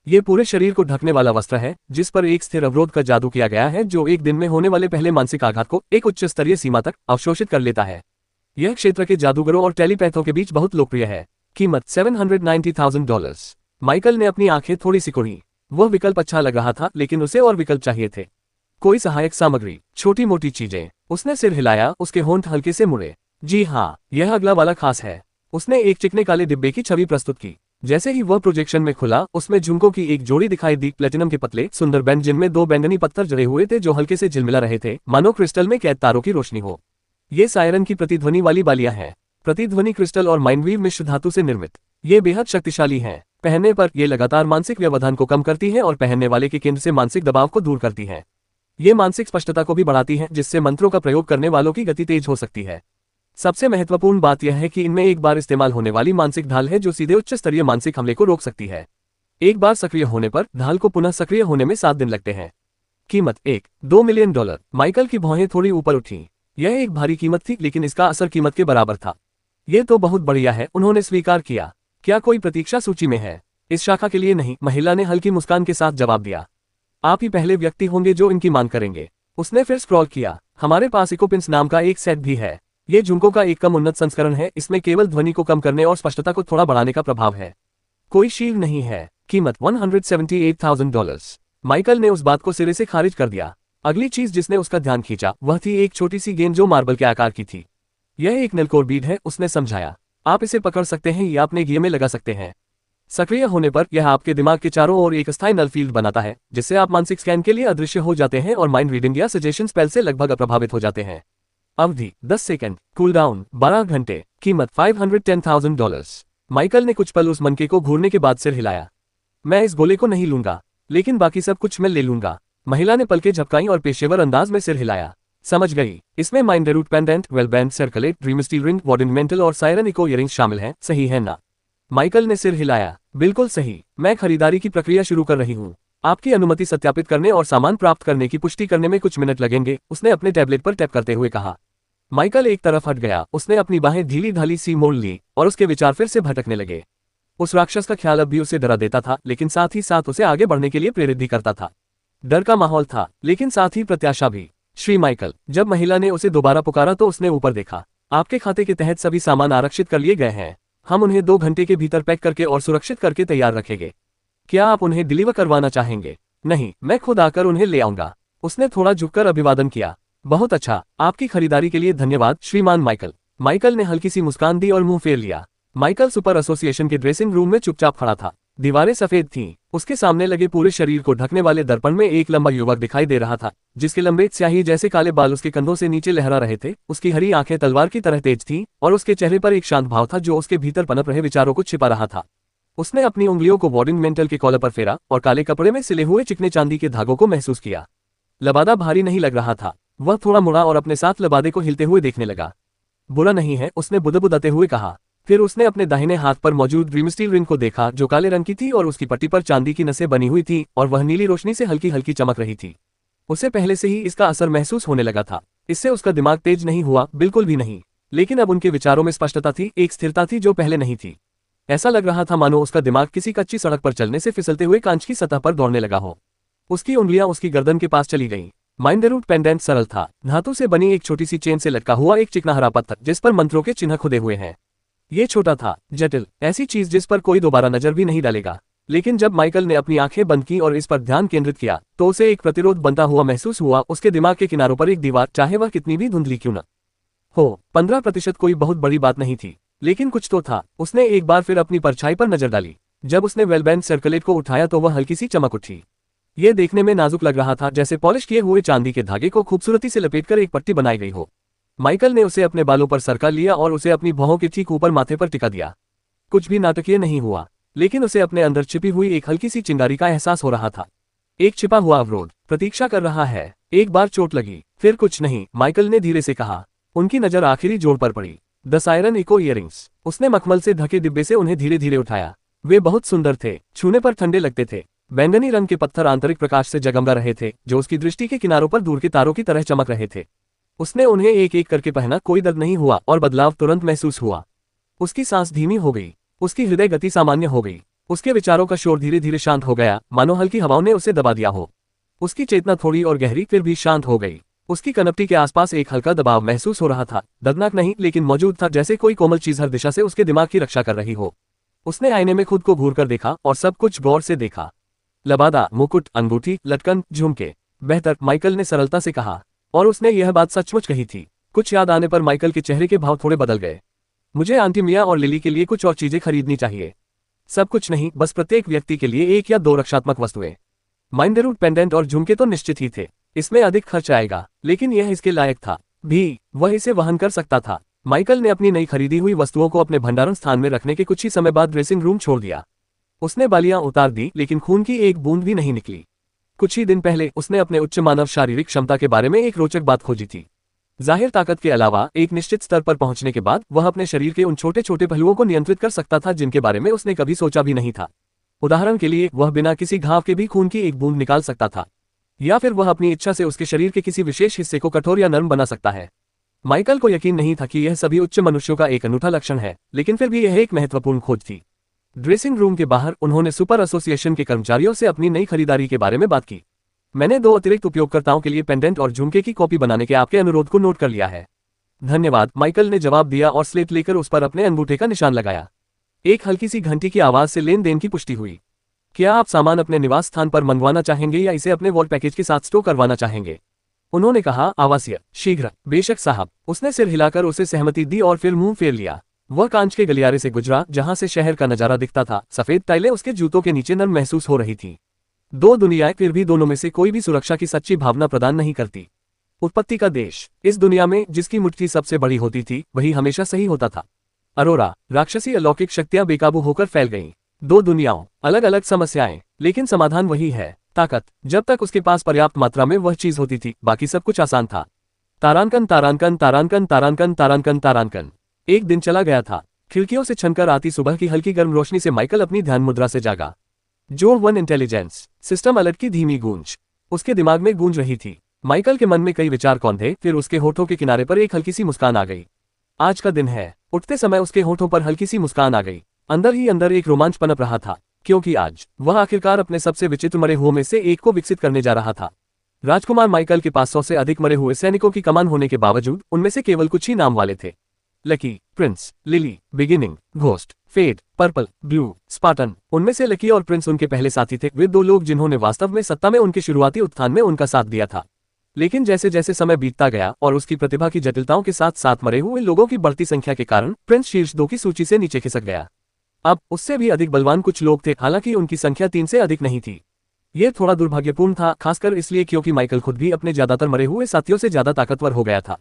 ये पूरे शरीर को ढकने वाला वस्त्र है, जिस पर एक स्थिर अवरोध का जादू किया गया है, जो एक दिन में होने वाले पहले मानसिक आघात को एक उच्च स्तरीय सीमा तक अवशोषित कर लेता है। यह क्षेत्र के जादूगरों और टेलीपैथों के बीच बहुत लोकप्रिय है। कीमत $790,000। माइकल ने अपनी आंखें थोड़ी सिकुड़ी। वह विकल्प अच्छा लग रहा था, लेकिन उसे और विकल्प चाहिए थे। कोई सहायक सामग्री, छोटी मोटी चीजें। उसने सिर हिलाया, उसके होंठ हल्के से मुड़े। जी हाँ, यह अगला वाला खास है। उसने एक चिकने काले डिब्बे की छवि प्रस्तुत की। जैसे ही वह प्रोजेक्शन में खुला, उसमें झुमकों की एक जोड़ी दिखाई दी, प्लेटिनम के पतले सुंदर बैंड जिनमें 2 बैंगनी पत्थर जड़े हुए थे जो हल्के से झिलमिला रहे थे, मानो क्रिस्टल में कैद तारों की रोशनी हो। ये सायरन की प्रतिध्वनि वाली बालियां हैं। प्रतिध्वनि क्रिस्टल और माइंडवीव मिश्र धातु से निर्मित। ये बेहद शक्तिशाली हैं। पहनने पर ये लगातार मानसिक व्यवधान को कम करती है और पहनने वाले के केंद्र से मानसिक दबाव को दूर करती है। ये मानसिक स्पष्टता को भी बढ़ाती है, जिससे मंत्रों का प्रयोग करने वालों की गति तेज हो सकती है। सबसे महत्वपूर्ण बात यह है कि इनमें एक बार इस्तेमाल होने वाली मानसिक ढाल है, जो सीधे उच्च स्तरीय मानसिक हमले को रोक सकती है। एक बार सक्रिय होने पर ढाल को पुनः सक्रिय होने में 7 दिन लगते हैं। कीमत $2 मिलियन। माइकल की भौहें थोड़ी ऊपर उठी। यह एक भारी कीमत थी, लेकिन इसका असर कीमत के बराबर था। यह तो बहुत बढ़िया है, उन्होंने स्वीकार किया। क्या कोई प्रतीक्षा सूची में है? इस शाखा के लिए नहीं, महिला ने हल्की मुस्कान के साथ जवाब दिया। आप ही पहले व्यक्ति होंगे जो इनकी मांग करेंगे। उसने फिर स्क्रॉल किया। हमारे पास इकोपिंस नाम का एक सेट भी है। ये झुमकों का एक कम उन्नत संस्करण है। इसमें केवल ध्वनि को कम करने और स्पष्टता को थोड़ा बढ़ाने का प्रभाव है। कोई शील्ड नहीं है। कीमत $178,000। माइकल ने उस बात को सिरे से खारिज कर दिया। अगली चीज जिसने उसका ध्यान खींचा वह थी एक छोटी सी गेंद जो मार्बल के आकार की थी। यह एक नलकोर बीड है, उसने समझाया। आप इसे पकड़ सकते हैं या अपने गिये में लगा सकते हैं। सक्रिय होने पर यह आपके दिमाग के चारों ओर एक अस्थायी नल फील्ड बनाता है, जिससे आप मानसिक स्कैन के लिए अदृश्य हो जाते हैं और माइंड रीडिंग या सजेशन स्पेल से लगभग अप्रभावित हो जाते हैं। अवधि 10 सेकंड। कूलडाउन 12 घंटे। कीमत $510,000। माइकल ने कुछ पल उस मनके को घूरने के बाद सिर हिलाया। मैं इस गोले को नहीं लूंगा, लेकिन बाकी सब कुछ मैं ले लूंगा। महिला ने पलकें झपकाई और पेशेवर अंदाज में सिर हिलाया। समझ गई, इसमें mindroot pendant, well band circlet, dream steel ring, warden mantle और सायरन इको इयरिंग्स शामिल हैं, सही है ना? माइकल ने सिर हिलाया। बिल्कुल सही, मैं खरीदारी की प्रक्रिया शुरू कर रही हूँ। आपकी अनुमति सत्यापित करने और सामान प्राप्त करने की पुष्टि करने में कुछ मिनट लगेंगे, उसने अपने टैबलेट पर टैप करते हुए कहा। माइकल एक तरफ हट गया, उसने अपनी बाहें ढीली ढाली सी मोड़ ली और उसके विचार फिर से भटकने लगे। उस राक्षस का ख्याल अब भी उसे डरा देता था, लेकिन साथ ही साथ उसे आगे बढ़ने के लिए प्रेरित भी करता था। डर का माहौल था, लेकिन साथ ही प्रत्याशा भी। श्री माइकल, जब महिला ने उसे दोबारा पुकारा तो उसने ऊपर देखा। आपके खाते के तहत सभी सामान आरक्षित कर लिए गए हैं। हम उन्हें 2 घंटे के भीतर पैक करके और सुरक्षित करके तैयार रखेंगे। क्या आप उन्हें डिलीवर करवाना चाहेंगे? नहीं, मैं खुद आकर उन्हें ले आऊंगा। उसने थोड़ा झुककर अभिवादन किया। बहुत अच्छा, आपकी खरीदारी के लिए धन्यवाद श्रीमान माइकल। माइकल ने हल्की सी मुस्कान दी और मुंह फेर लिया। माइकल सुपर एसोसिएशन के ड्रेसिंग रूम में चुपचाप खड़ा था। दीवारें सफेद थीं, उसके सामने लगे पूरे शरीर को ढकने वाले दर्पण में एक लंबा युवक दिखाई दे रहा था, जिसके लंबे स्याही जैसे काले बाल उसके कंधों से नीचे लहरा रहे थे। उसकी हरी आंखें तलवार की तरह तेज थीं और उसके चेहरे पर एक शांत भाव था जो उसके भीतर पनप रहे विचारों को छिपा रहा था। उसने अपनी उंगलियों को वार्डन मेंटल के कॉलर पर फेरा और काले कपड़े में सिले हुए चिकने चांदी के धागों को महसूस किया। लबादा भारी नहीं लग रहा था। वह थोड़ा मुड़ा और अपने साथ लबादे को हिलते हुए देखने लगा। बुरा नहीं है, उसने बुदबुदाते हुए कहा। फिर उसने अपने दाहिने हाथ पर मौजूद ड्रीम स्टील रिंग को देखा, जो काले रंग की थी और उसकी पट्टी पर चांदी की नसें बनी हुई थी और वह नीली रोशनी से हल्की हल्की चमक रही थी। उसे पहले से ही इसका असर महसूस होने लगा था। इससे उसका दिमाग तेज नहीं हुआ, बिल्कुल भी नहीं, लेकिन अब उनके विचारों में स्पष्टता थी, एक स्थिरता थी जो पहले नहीं थी। ऐसा लग रहा था मानो उसका दिमाग किसी कच्ची सड़क पर चलने से फिसलते हुए कांच की सतह पर दौड़ने लगा हो। उसकी उंगलियां उसकी गर्दन के पास चली गईं। माइंडरूट पेंडेंट सरल था, धातु से बनी एक छोटी सी चेन से लटका हुआ एक चिकना हरा पत्थर जिस पर मंत्रों के चिन्ह खुदे हुए हैं। ये छोटा था, जटिल, ऐसी चीज जिस पर कोई दोबारा नजर भी नहीं डालेगा। लेकिन जब माइकल ने अपनी आंखें बंद की और इस पर ध्यान केंद्रित किया तो उसे एक प्रतिरोध बनता हुआ महसूस हुआ। उसके दिमाग के किनारों पर एक दीवार, चाहे वह कितनी भी धुंधली क्यों न हो। 15% कोई बहुत बड़ी बात नहीं थी, लेकिन कुछ तो था। उसने एक बार फिर अपनी परछाई पर नजर डाली। जब उसने वेलबैंड सर्कलेट को उठाया तो वह हल्की सी चमक उठी। यह देखने में नाजुक लग रहा था, जैसे पॉलिश किए हुए चांदी के धागे को खूबसूरती से लपेटकर एक पट्टी बनाई गई हो। माइकल ने उसे अपने बालों पर सरका लिया और उसे अपनी भौहों के ठीक ऊपर माथे पर टिका दिया। कुछ भी नाटकीय नहीं हुआ, लेकिन उसे अपने अंदर छिपी हुई एक हल्की सी चिंगारी का एहसास हो रहा था। एक छिपा हुआ अवरोध प्रतीक्षा कर रहा है। एक बार चोट लगी, फिर कुछ नहीं, माइकल ने धीरे से कहा। उनकी नजर आखिरी जोड़ पर पड़ी, द सायरन इको इयरिंग्स। उसने मखमल से ढके डिब्बे से उन्हें धीरे धीरे उठाया। वे बहुत सुंदर थे, छूने पर ठंडे लगते थे। बैंगनी रंग के पत्थर आंतरिक प्रकाश से जगमगा रहे थे, जो उसकी दृष्टि के किनारों पर दूर के तारों की तरह चमक रहे थे। उसने उन्हें एक एक करके पहना, कोई दर्द नहीं हुआ और बदलाव तुरंत महसूस हुआ। उसकी सांस धीमी हो गई, उसकी हृदय गति सामान्य हो गई, उसके विचारों का शोर धीरे धीरे शांत हो गया, मानो हल्की हवाओं ने उसे दबा दिया हो। उसकी चेतना थोड़ी और गहरी फिर भी शांत हो गई। उसकी कनपटी के आसपास एक हल्का दबाव महसूस हो रहा था, दर्दनाक नहीं लेकिन मौजूद था, जैसे कोई कोमल चीज हर दिशा से उसके दिमाग की रक्षा कर रही हो। उसने आईने में खुद को घूरकर देखा और सब कुछ गौर से देखा। लबादा, मुकुट, अंगूठी, लटकन, झुमके। बेहतर, माइकल ने सरलता से कहा, और उसने यह बात सचमुच कही थी। कुछ याद आने पर माइकल के चेहरे के भाव थोड़े बदल गए। मुझे आंटी मिया और लिली के लिए कुछ और चीजें खरीदनी चाहिए। सब कुछ नहीं, बस प्रत्येक व्यक्ति के लिए 1 या 2 रक्षात्मक वस्तुएं। माइंडरूट पेंडेंट और झुमके तो निश्चित ही थे। इसमें अधिक खर्च आएगा, लेकिन यह इसके लायक था भी, वह इसे वहन कर सकता था। माइकल ने अपनी नई खरीदी हुई वस्तुओं को अपने भंडारण स्थान में रखने के कुछ ही समय बाद ड्रेसिंग रूम छोड़ दिया। उसने बालियां उतार दी, लेकिन खून की एक बूंद भी नहीं निकली। कुछ ही दिन पहले उसने अपने उच्च मानव शारीरिक क्षमता के बारे में एक रोचक बात खोजी थी। जाहिर ताकत के अलावा एक निश्चित स्तर पर पहुंचने के बाद वह अपने शरीर के उन छोटे छोटे पहलुओं को नियंत्रित कर सकता था जिनके बारे में उसने कभी सोचा भी नहीं था। उदाहरण के लिए, वह बिना किसी घाव के भी खून की एक बूंद निकाल सकता था, या फिर वह अपनी इच्छा से उसके शरीर के किसी विशेष हिस्से को कठोर या नर्म बना सकता है। माइकल को यकीन नहीं था कि यह सभी उच्च मनुष्यों का एक अनूठा लक्षण है, लेकिन फिर भी यह एक महत्वपूर्ण खोज थी। ड्रेसिंग रूम के बाहर उन्होंने सुपर एसोसिएशन के कर्मचारियों से अपनी नई खरीदारी के बारे में बात की। मैंने 2 अतिरिक्त उपयोगकर्ताओं के लिए पेंडेंट और झुमके की कॉपी बनाने के आपके अनुरोध को नोट कर लिया है। धन्यवाद, माइकल ने जवाब दिया और स्लेट लेकर उस पर अपने अंगूठे का निशान लगाया। एक हल्की सी घंटी की आवाज से लेन देन की पुष्टि हुई। क्या आप सामान अपने निवास स्थान पर मंगवाना चाहेंगे या इसे अपने वॉल पैकेज के साथ स्टोर करवाना चाहेंगे? उन्होंने कहा, आवासीय, शीघ्र। बेशक साहब। उसने सिर हिलाकर उसे सहमति दी और फिर मुंह फेर लिया। वह कांच के गलियारे से गुजरा जहां से शहर का नजारा दिखता था। सफेद टाइलें उसके जूतों के नीचे नर्म महसूस हो रही थी। 2 दुनियाएं, फिर भी दोनों में से कोई भी सुरक्षा की सच्ची भावना प्रदान नहीं करती। उत्पत्ति का देश। इस दुनिया में जिसकी मुट्ठी सबसे बड़ी होती थी वही हमेशा सही होता था। अरोरा, राक्षसी अलौकिक शक्तियां बेकाबू होकर फैल गईं। 2 दुनियाओं, अलग अलग समस्याएं, लेकिन समाधान वही है। ताकत। जब तक उसके पास पर्याप्त मात्रा में वह चीज होती थी, बाकी सब कुछ आसान था। तारांकन तारांकन तारांकन तारांकन तारांकन तारांकन। एक दिन चला गया था। खिड़कियों से छनकर आती सुबह की हल्की गर्म रोशनी से माइकल अपनी ध्यान मुद्रा से जागा। जो 1 इंटेलिजेंस सिस्टम अलर्ट की धीमी गूंज उसके दिमाग में गूंज रही थी। माइकल के मन में कई विचार कौंधे, फिर उसके होठों के किनारे पर एक हल्की सी मुस्कान आ गई। आज का दिन है। उठते समय उसके होठों पर हल्की सी मुस्कान आ गई। अंदर ही अंदर एक रोमांच पनप रहा था, क्योंकि आज वह आखिरकार अपने सबसे विचित्र मरे हुओं में से एक को विकसित करने जा रहा था। राजकुमार माइकल के पास 100 से अधिक मरे हुए सैनिकों की कमान होने के बावजूद उनमें से केवल कुछ ही नाम वाले थे। Lucky, Prince, Lily, Beginning, Ghost, Fed, Purple, Blue, Spartan. उनमें से लकी और प्रिंस उनके पहले साथी थे, वे 2 लोग जिन्होंने वास्तव में सत्ता में उनके शुरुआती उत्थान में उनका साथ दिया था। लेकिन जैसे जैसे समय बीतता गया और उसकी प्रतिभा की जटिलताओं के साथ साथ मरे हुए लोगों की बढ़ती संख्या के कारण प्रिंस शीर्ष 2 की सूची से नीचे खिसक गया। अब उससे भी अधिक बलवान कुछ लोग थे, हालांकि उनकी संख्या 3 से अधिक नहीं थी। यह थोड़ा दुर्भाग्यपूर्ण था, खासकर इसलिए क्योंकि माइकल खुद भी अपने ज्यादातर मरे हुए साथियों से ज्यादा ताकतवर हो गया था।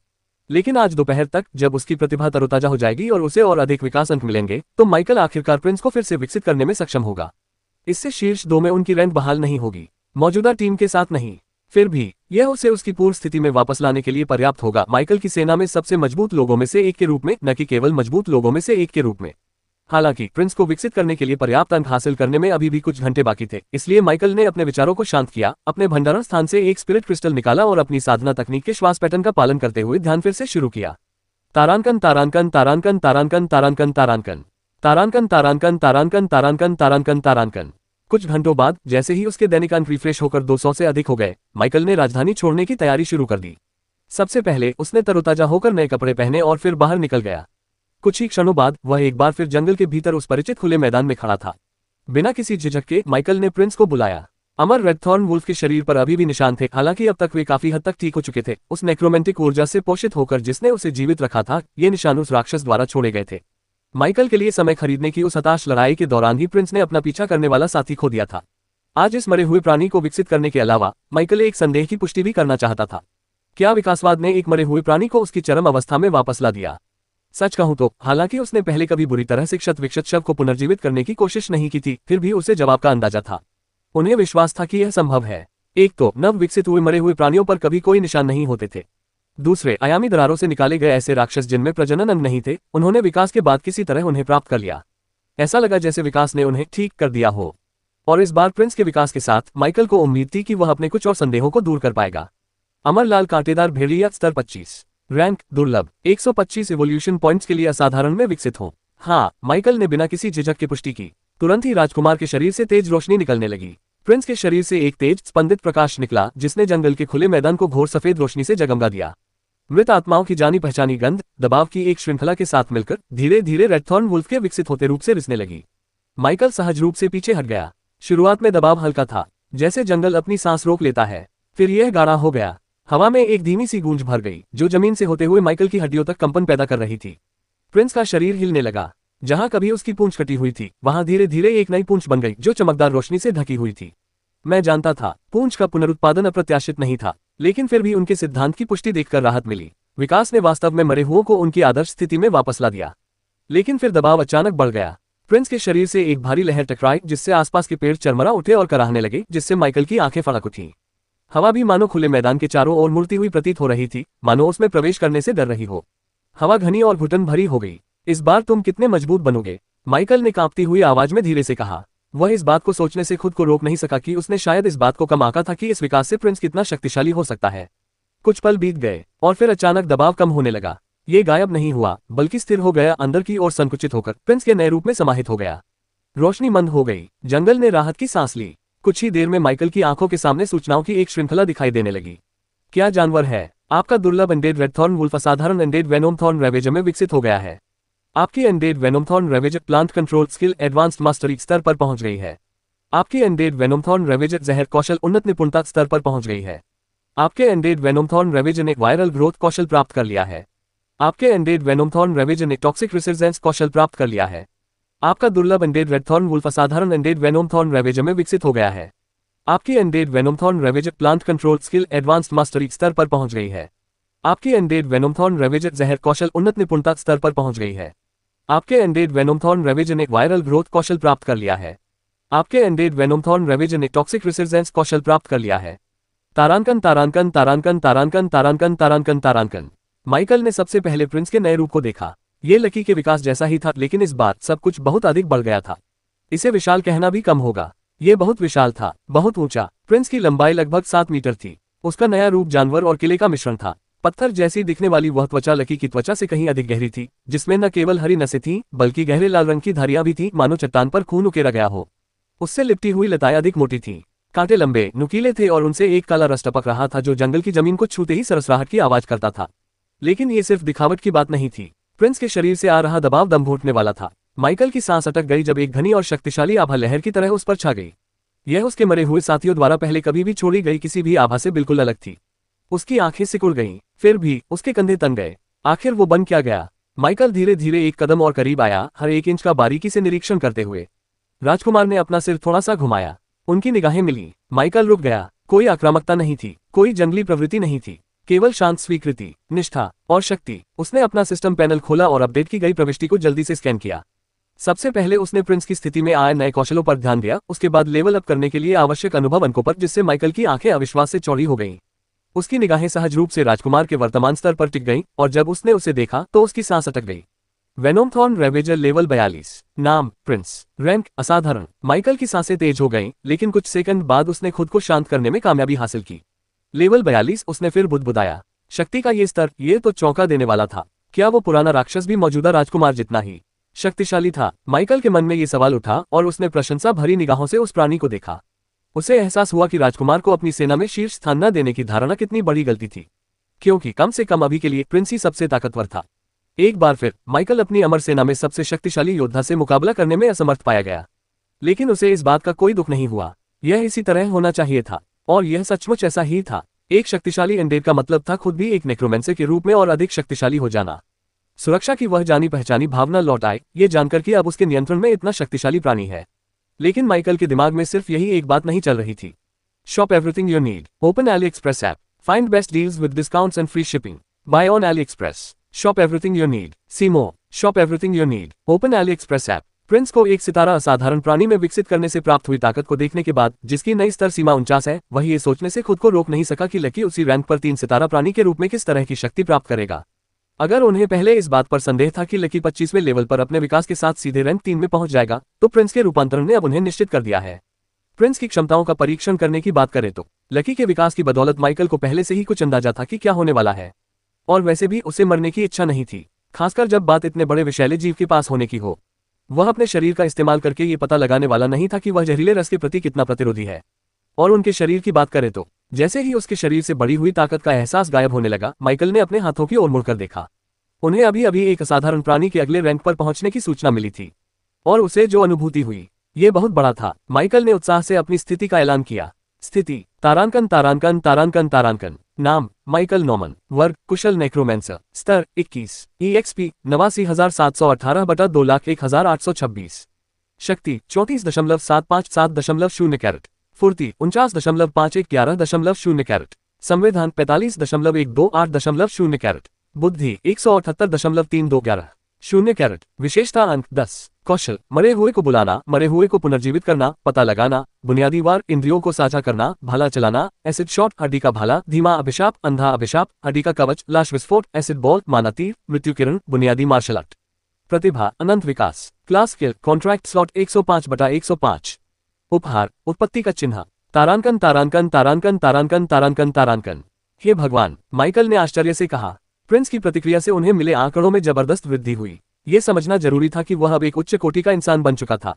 लेकिन आज दोपहर तक जब उसकी प्रतिभा तरोताजा हो जाएगी और उसे और अधिक विकास अंक मिलेंगे, तो माइकल आखिरकार प्रिंस को फिर से विकसित करने में सक्षम होगा। इससे शीर्ष 2 में उनकी रैंक बहाल नहीं होगी, मौजूदा टीम के साथ नहीं। फिर भी यह उसे उसकी पूर्व स्थिति में वापस लाने के लिए पर्याप्त होगा, माइकल की सेना में सबसे मजबूत लोगों में से एक के रूप में, न कि केवल मजबूत लोगों में से एक के रूप में। हालांकि प्रिंस को विकसित करने के लिए पर्याप्त अंक हासिल करने में अभी भी कुछ घंटे बाकी थे, इसलिए माइकल ने अपने विचारों को शांत किया, अपने भंडारण स्थान से एक स्पिरिट क्रिस्टल निकाला और अपनी साधना तकनीक के श्वास पैटर्न का पालन करते हुए ध्यान फिर से शुरू किया। तारांकन तारांकन तारांकन तारांकन तारांकन तारांकन तारांकन तारांकन तारांकन तारांकन तारांकन तारांकन। कुछ घंटों बाद जैसे ही उसके दैनिक अंक रिफ्रेश होकर 200 से अधिक हो गए, माइकल ने राजधानी छोड़ने की तैयारी शुरू कर दी। सबसे पहले उसने तरोताजा होकर नए कपड़े पहने और फिर बाहर निकल गया। कुछ ही क्षणों बाद वह एक बार फिर जंगल के भीतर उस परिचित खुले मैदान में खड़ा था। बिना किसी झिझक के माइकल ने प्रिंस को बुलाया। अमर रेडथॉर्न वुल्फ के शरीर पर अभी भी निशान थे, हालांकि अब तक वे काफी हद तक ठीक हो चुके थे। उस नेक्रोमेंटिक ऊर्जा से पोषित होकर जिसने उसे जीवित रखा था, ये निशान उस राक्षस द्वारा छोड़े गए थे। माइकल के लिए समय खरीदने की उस हताश लड़ाई के दौरान ही प्रिंस ने अपना पीछा करने वाला साथी खो दिया था। आज इस मरे हुए प्राणी को विकसित करने के अलावा माइकल एक संदेह की पुष्टि भी करना चाहता था। क्या विकासवाद ने एक मरे हुए प्राणी को उसकी चरम अवस्था में वापस ला दिया? सच कहूं तो हालांकि उसने पहले कभी बुरी तरह से क्षत विक्षत शव को पुनर्जीवित करने की कोशिश नहीं की थी, फिर भी उसे जवाब का अंदाजा था। उन्हें विश्वास था कि यह संभव है। एक तो नव विकसित हुए मरे हुए प्राणियों पर कभी कोई निशान नहीं होते थे। दूसरे, आयामी दरारों से निकाले गए ऐसे राक्षस जिनमें प्रजनन अंग नहीं थे, उन्होंने विकास के बाद किसी तरह उन्हें प्राप्त कर लिया। ऐसा लगा जैसे विकास ने उन्हें ठीक कर दिया हो। और इस बार प्रिंस के विकास के साथ माइकल को उम्मीद थी कि वह अपने कुछ और संदेहों को दूर कर पाएगा। अमरलाल कांटेदार भेड़िया स्तर 25, रैंक दुर्लभ, 125 इवोल्यूशन पॉइंट्स के लिए असाधारण में विकसित हो। हाँ, माइकल ने बिना किसी झिझक की पुष्टि की। तुरंत ही राजकुमार के शरीर से तेज रोशनी निकलने लगी। प्रिंस के शरीर से एक तेज स्पंदित प्रकाश निकला, जिसने जंगल के खुले मैदान को घोर सफेद रोशनी से जगमगा दिया। मृत आत्माओं की जानी पहचानी गंध दबाव की एक श्रृंखला के साथ मिलकर धीरे धीरे रेडथॉर्न वुल्फ के विकसित होते रूप से रिसने लगी। माइकल सहज रूप से पीछे हट गया। शुरुआत में दबाव हल्का था, जैसे जंगल अपनी सांस रोक लेता है, फिर यह गाढ़ा हो गया। हवा में एक धीमी सी गूंज भर गई, जो जमीन से होते हुए माइकल की हड्डियों तक कंपन पैदा कर रही थी। प्रिंस का शरीर हिलने लगा। जहां कभी उसकी पूंछ कटी हुई थी, वहां धीरे धीरे एक नई पूंछ बन गई, जो चमकदार रोशनी से ढकी हुई थी। मैं जानता था पूंछ का पुनरुत्पादन अप्रत्याशित नहीं था, लेकिन फिर भी उनके सिद्धांत की पुष्टि देखकर राहत मिली। विकास ने वास्तव में मरे हुओं को उनकी आदर्श स्थिति में वापस ला दिया। लेकिन फिर दबाव अचानक बढ़ गया। प्रिंस के शरीर से एक भारी लहर टकराई, जिससे आसपास के पेड़ चरमरा उठे और कराहने लगे, जिससे माइकल की आंखें फड़क उठीं। हवा भी मानो खुले मैदान के चारों ओर मुड़ती हुई प्रतीत हो रही थी, मानो उसमें प्रवेश करने से डर रही हो। हवा घनी और घुटन भरी हो गई। इस बार तुम कितने मजबूत बनोगे? माइकल ने कांपती हुई आवाज में धीरे से कहा। वह इस बात को सोचने से खुद को रोक नहीं सका कि उसने शायद इस बात को कम आंका था कि इस विकास से प्रिंस कितना शक्तिशाली हो सकता है। कुछ पल बीत गए और फिर अचानक दबाव कम होने लगा। ये गायब नहीं हुआ, बल्कि स्थिर हो गया, अंदर की ओर संकुचित होकर प्रिंस के नए रूप में समाहित हो गया। रोशनी मंद हो गई। जंगल ने राहत की सांस ली। कुछ ही देर में माइकल की आंखों के सामने सूचनाओं की एक श्रृंखला दिखाई देने लगी। क्या जानवर है? आपका दुर्लभ एंडेड रेडथॉर्न वुल्फ असाधारण एंडेड वेनोमथॉर्न रेवेजर में विकसित हो गया है। आपकी ended venomthorn ravager plant control skill advanced mastery स्तर पर पहुंच गई है। आपकी एंडेड वेनोमथॉर्न रेवेजर जहर कौशल उन्नत निपुणता स्तर पर पहुंच गई है। आपके एंडेड वेनोमथॉर्न रेवेजर ने वायरल ग्रोथ कौशल प्राप्त कर लिया है। आपके एंडेड वेनोमथॉर्न रेवेजर ने टॉक्सिक रेसिस्टेंस कौशल प्राप्त कर लिया है। आपका दुर्लभ एंडेड रेडथॉर्न वुल्फ असाधारण एंडेड वेनोमथॉर्न रेवेजर में विकसित हो गया है। आपकी ended venomthorn ravager plant control skill advanced mastery स्तर पर पहुंच गई है। आपकी एंडेड वेनोमथॉर्न रेवेजर जहर कौशल उन्नत निपुणता स्तर पर पहुंच गई है। आपके एंडेड वेनोमथॉर्न रेवेजर ने वायरल ग्रोथ कौशल प्राप्त कर लिया है। आपके एंडेड वेनोमथॉर्न रेवेज ने टॉक्सिक रिसर्जेंस कौशल प्राप्त कर लिया है। तारांकन तारांकन तारांकन तारांकन तारांकन तारांकन तारांकन। माइकल ने सबसे पहले प्रिंस के नए रूप को देखा। ये लकी के विकास जैसा ही था, लेकिन इस बार सब कुछ बहुत अधिक बढ़ गया था। इसे विशाल कहना भी कम होगा। ये बहुत विशाल था, बहुत ऊंचा। प्रिंस की लंबाई लगभग 7 मीटर थी। उसका नया रूप जानवर और किले का मिश्रण था। पत्थर जैसी दिखने वाली वह त्वचा लकी की त्वचा से कहीं अधिक गहरी थी, जिसमें न केवल हरी नसें थीं, बल्कि गहरे लाल रंग की धारियां भी थीं, मानो चट्टान पर खून उकेरा गया हो। उससे लिपटी हुई लताएं अधिक मोटी थीं। कांटे लंबे, नुकीले थे और उनसे एक काला रस टपक रहा था जो जंगल की जमीन को छूते ही सरसराहट की आवाज करता था। लेकिन ये सिर्फ दिखावट की बात नहीं थी। प्रिंस के शरीर से आ रहा दबाव दम घोंटने वाला था। माइकल की सांस अटक गई जब एक घनी और शक्तिशाली आभा लहर की तरह उस पर छा गई। यह उसके मरे हुए साथियों द्वारा पहले कभी भी छोड़ी गई किसी भी आभा से बिल्कुल अलग थी। उसकी आंखें सिकुड़ गईं, फिर भी उसके कंधे तन गए। आखिर वो बन क्या गया? माइकल धीरे धीरे एक कदम और करीब आया, हर एक इंच का बारीकी से निरीक्षण करते हुए। राजकुमार ने अपना सिर थोड़ा सा घुमाया। उनकी निगाहें मिली। माइकल रुक गया। कोई आक्रामकता नहीं थी, कोई जंगली प्रवृत्ति नहीं थी, केवल शांत स्वीकृति, निष्ठा और शक्ति। उसने अपना सिस्टम पैनल खोला और अपडेट की गई प्रविष्टि को जल्दी से स्कैन किया। सबसे पहले उसने प्रिंस की स्थिति में आए नए कौशलों पर ध्यान दिया, उसके बाद लेवल अप करने के लिए आवश्यक अनुभव अंकों पर, जिससे माइकल की आंखें अविश्वास से चौड़ी हो गईं। उसकी निगाहें सहज रूप से राजकुमार के वर्तमान स्तर पर टिक गईं, और जब उसने उसे देखा तो उसकी सांस अटक गई। वेनोमथॉर्न रेवेजर लेवल 42, नाम प्रिंस, रैंक असाधारण। माइकल की सांसें तेज हो गईं, लेकिन कुछ सेकंड बाद उसने खुद को शांत करने में कामयाबी हासिल की। लेवल 42, उसने फिर बुदबुदाया। शक्ति का ये स्तर, ये तो चौंका देने वाला था। क्या वो पुराना राक्षस भी मौजूदा राजकुमार जितना ही शक्तिशाली था? माइकल के मन में ये सवाल उठा और उसने प्रशंसा भरी निगाहों से उस प्राणी को देखा। उसे एहसास हुआ कि राजकुमार को अपनी सेना में शीर्ष स्थान न देने की धारणा कितनी बड़ी गलती थी, क्योंकि कम से कम अभी के लिए प्रिंस ही सबसे ताकतवर था। एक बार फिर माइकल अपनी अमर सेना में सबसे शक्तिशाली योद्धा से मुकाबला करने में असमर्थ पाया गया, लेकिन उसे इस बात का कोई दुख नहीं हुआ। यह इसी तरह होना चाहिए था, और यह सचमुच ऐसा ही था। एक शक्तिशाली एंडेड का मतलब था खुद भी एक नेक्रोमेंसर के रूप में और अधिक शक्तिशाली हो जाना। सुरक्षा की वह जानी पहचानी भावना लौट आए, ये जानकर कि अब उसके नियंत्रण में इतना शक्तिशाली प्राणी है। लेकिन माइकल के दिमाग में सिर्फ यही एक बात नहीं चल रही थी। Shop everything you need, open AliExpress app, find best deals with discounts and free shipping, buy on AliExpress, shop everything you need, see more, shop everything you need, open AliExpress app. Prince को एक सितारा असाधारण प्राणी में विकसित करने से प्राप्त हुई ताकत को देखने के बाद, जिसकी नई स्तर सीमा 49 है, वही ये सोचने से खुद को रोक नहीं सका कि लकी उसी रैंक पर 3 सितारा प्राणी के रूप में किस तरह की शक्ति प्राप्त करेगा। अगर उन्हें पहले इस बात पर संदेह था कि लकी 25वें लेवल पर अपने विकास के साथ सीधे रैंक 3 में पहुंच जाएगा, तो प्रिंस के रूपांतरण ने अब उन्हें निश्चित कर दिया है। प्रिंस की क्षमताओं का परीक्षण करने की बात करें तो लकी के विकास की बदौलत माइकल को पहले से ही कुछ अंदाजा था कि क्या होने वाला है, और वैसे भी उसे मरने की इच्छा नहीं थी, खासकर जब बात इतने बड़े विषैले जीव के पास होने की हो। वह अपने शरीर का इस्तेमाल करके ये पता लगाने वाला नहीं था कि वह जहरीले रस के प्रति कितना प्रतिरोधी है। और उनके शरीर की बात करें तो जैसे ही उसके शरीर से बढ़ी हुई ताकत का एहसास गायब होने लगा, माइकल ने अपने हाथों की ओर मुड़कर देखा। उन्हें अभी अभी एक असाधारण प्राणी के अगले रैंक पर पहुंचने की सूचना मिली थी, और उसे जो अनुभूति हुई ये बहुत बड़ा था। माइकल ने उत्साह से अपनी स्थिति का ऐलान किया। स्थिति तारांकन तारांकन तारांकन तारांकन। नाम माइकल नॉमन, वर्ग कुशल नेक्रोमेंसर, स्तर 21, EXP 89,718/2,01,826, शक्ति 34.757.0 कैरेट, फुर्ती 49.5111.0 कैरेट, संविधान 45.128.0 कैरेट, बुद्धि 178.321 कैरेट, विशेषता अंक 10, कौशल मरे हुए को बुलाना, मरे हुए को पुनर्जीवित करना, पता लगाना, बुनियादी वार इंद्रियों को साझा करना, भाला चलाना, एसिड शॉट, हड्डी का भाला, धीमा अभिशाप, अंधा अभिशाप, हड्डी का कवच, लाश विस्फोट, एसिड बॉल, माना तीर, मृत्यु किरण, बुनियादी मार्शल आर्ट, प्रतिभा अनंत विकास, क्लास स्किल कॉन्ट्रैक्ट स्लॉट 105/105, उपहार उत्पत्ति का चिन्ह, तारांकन तारांकन तारांकन तारांकन तारांकन तारांकन। हे भगवान, माइकल ने आश्चर्य से कहा। प्रिंस की प्रतिक्रिया से उन्हें मिले आंकड़ों में जबरदस्त वृद्धि हुई। ये समझना जरूरी था कि वह अब एक उच्च कोटि का इंसान बन चुका था,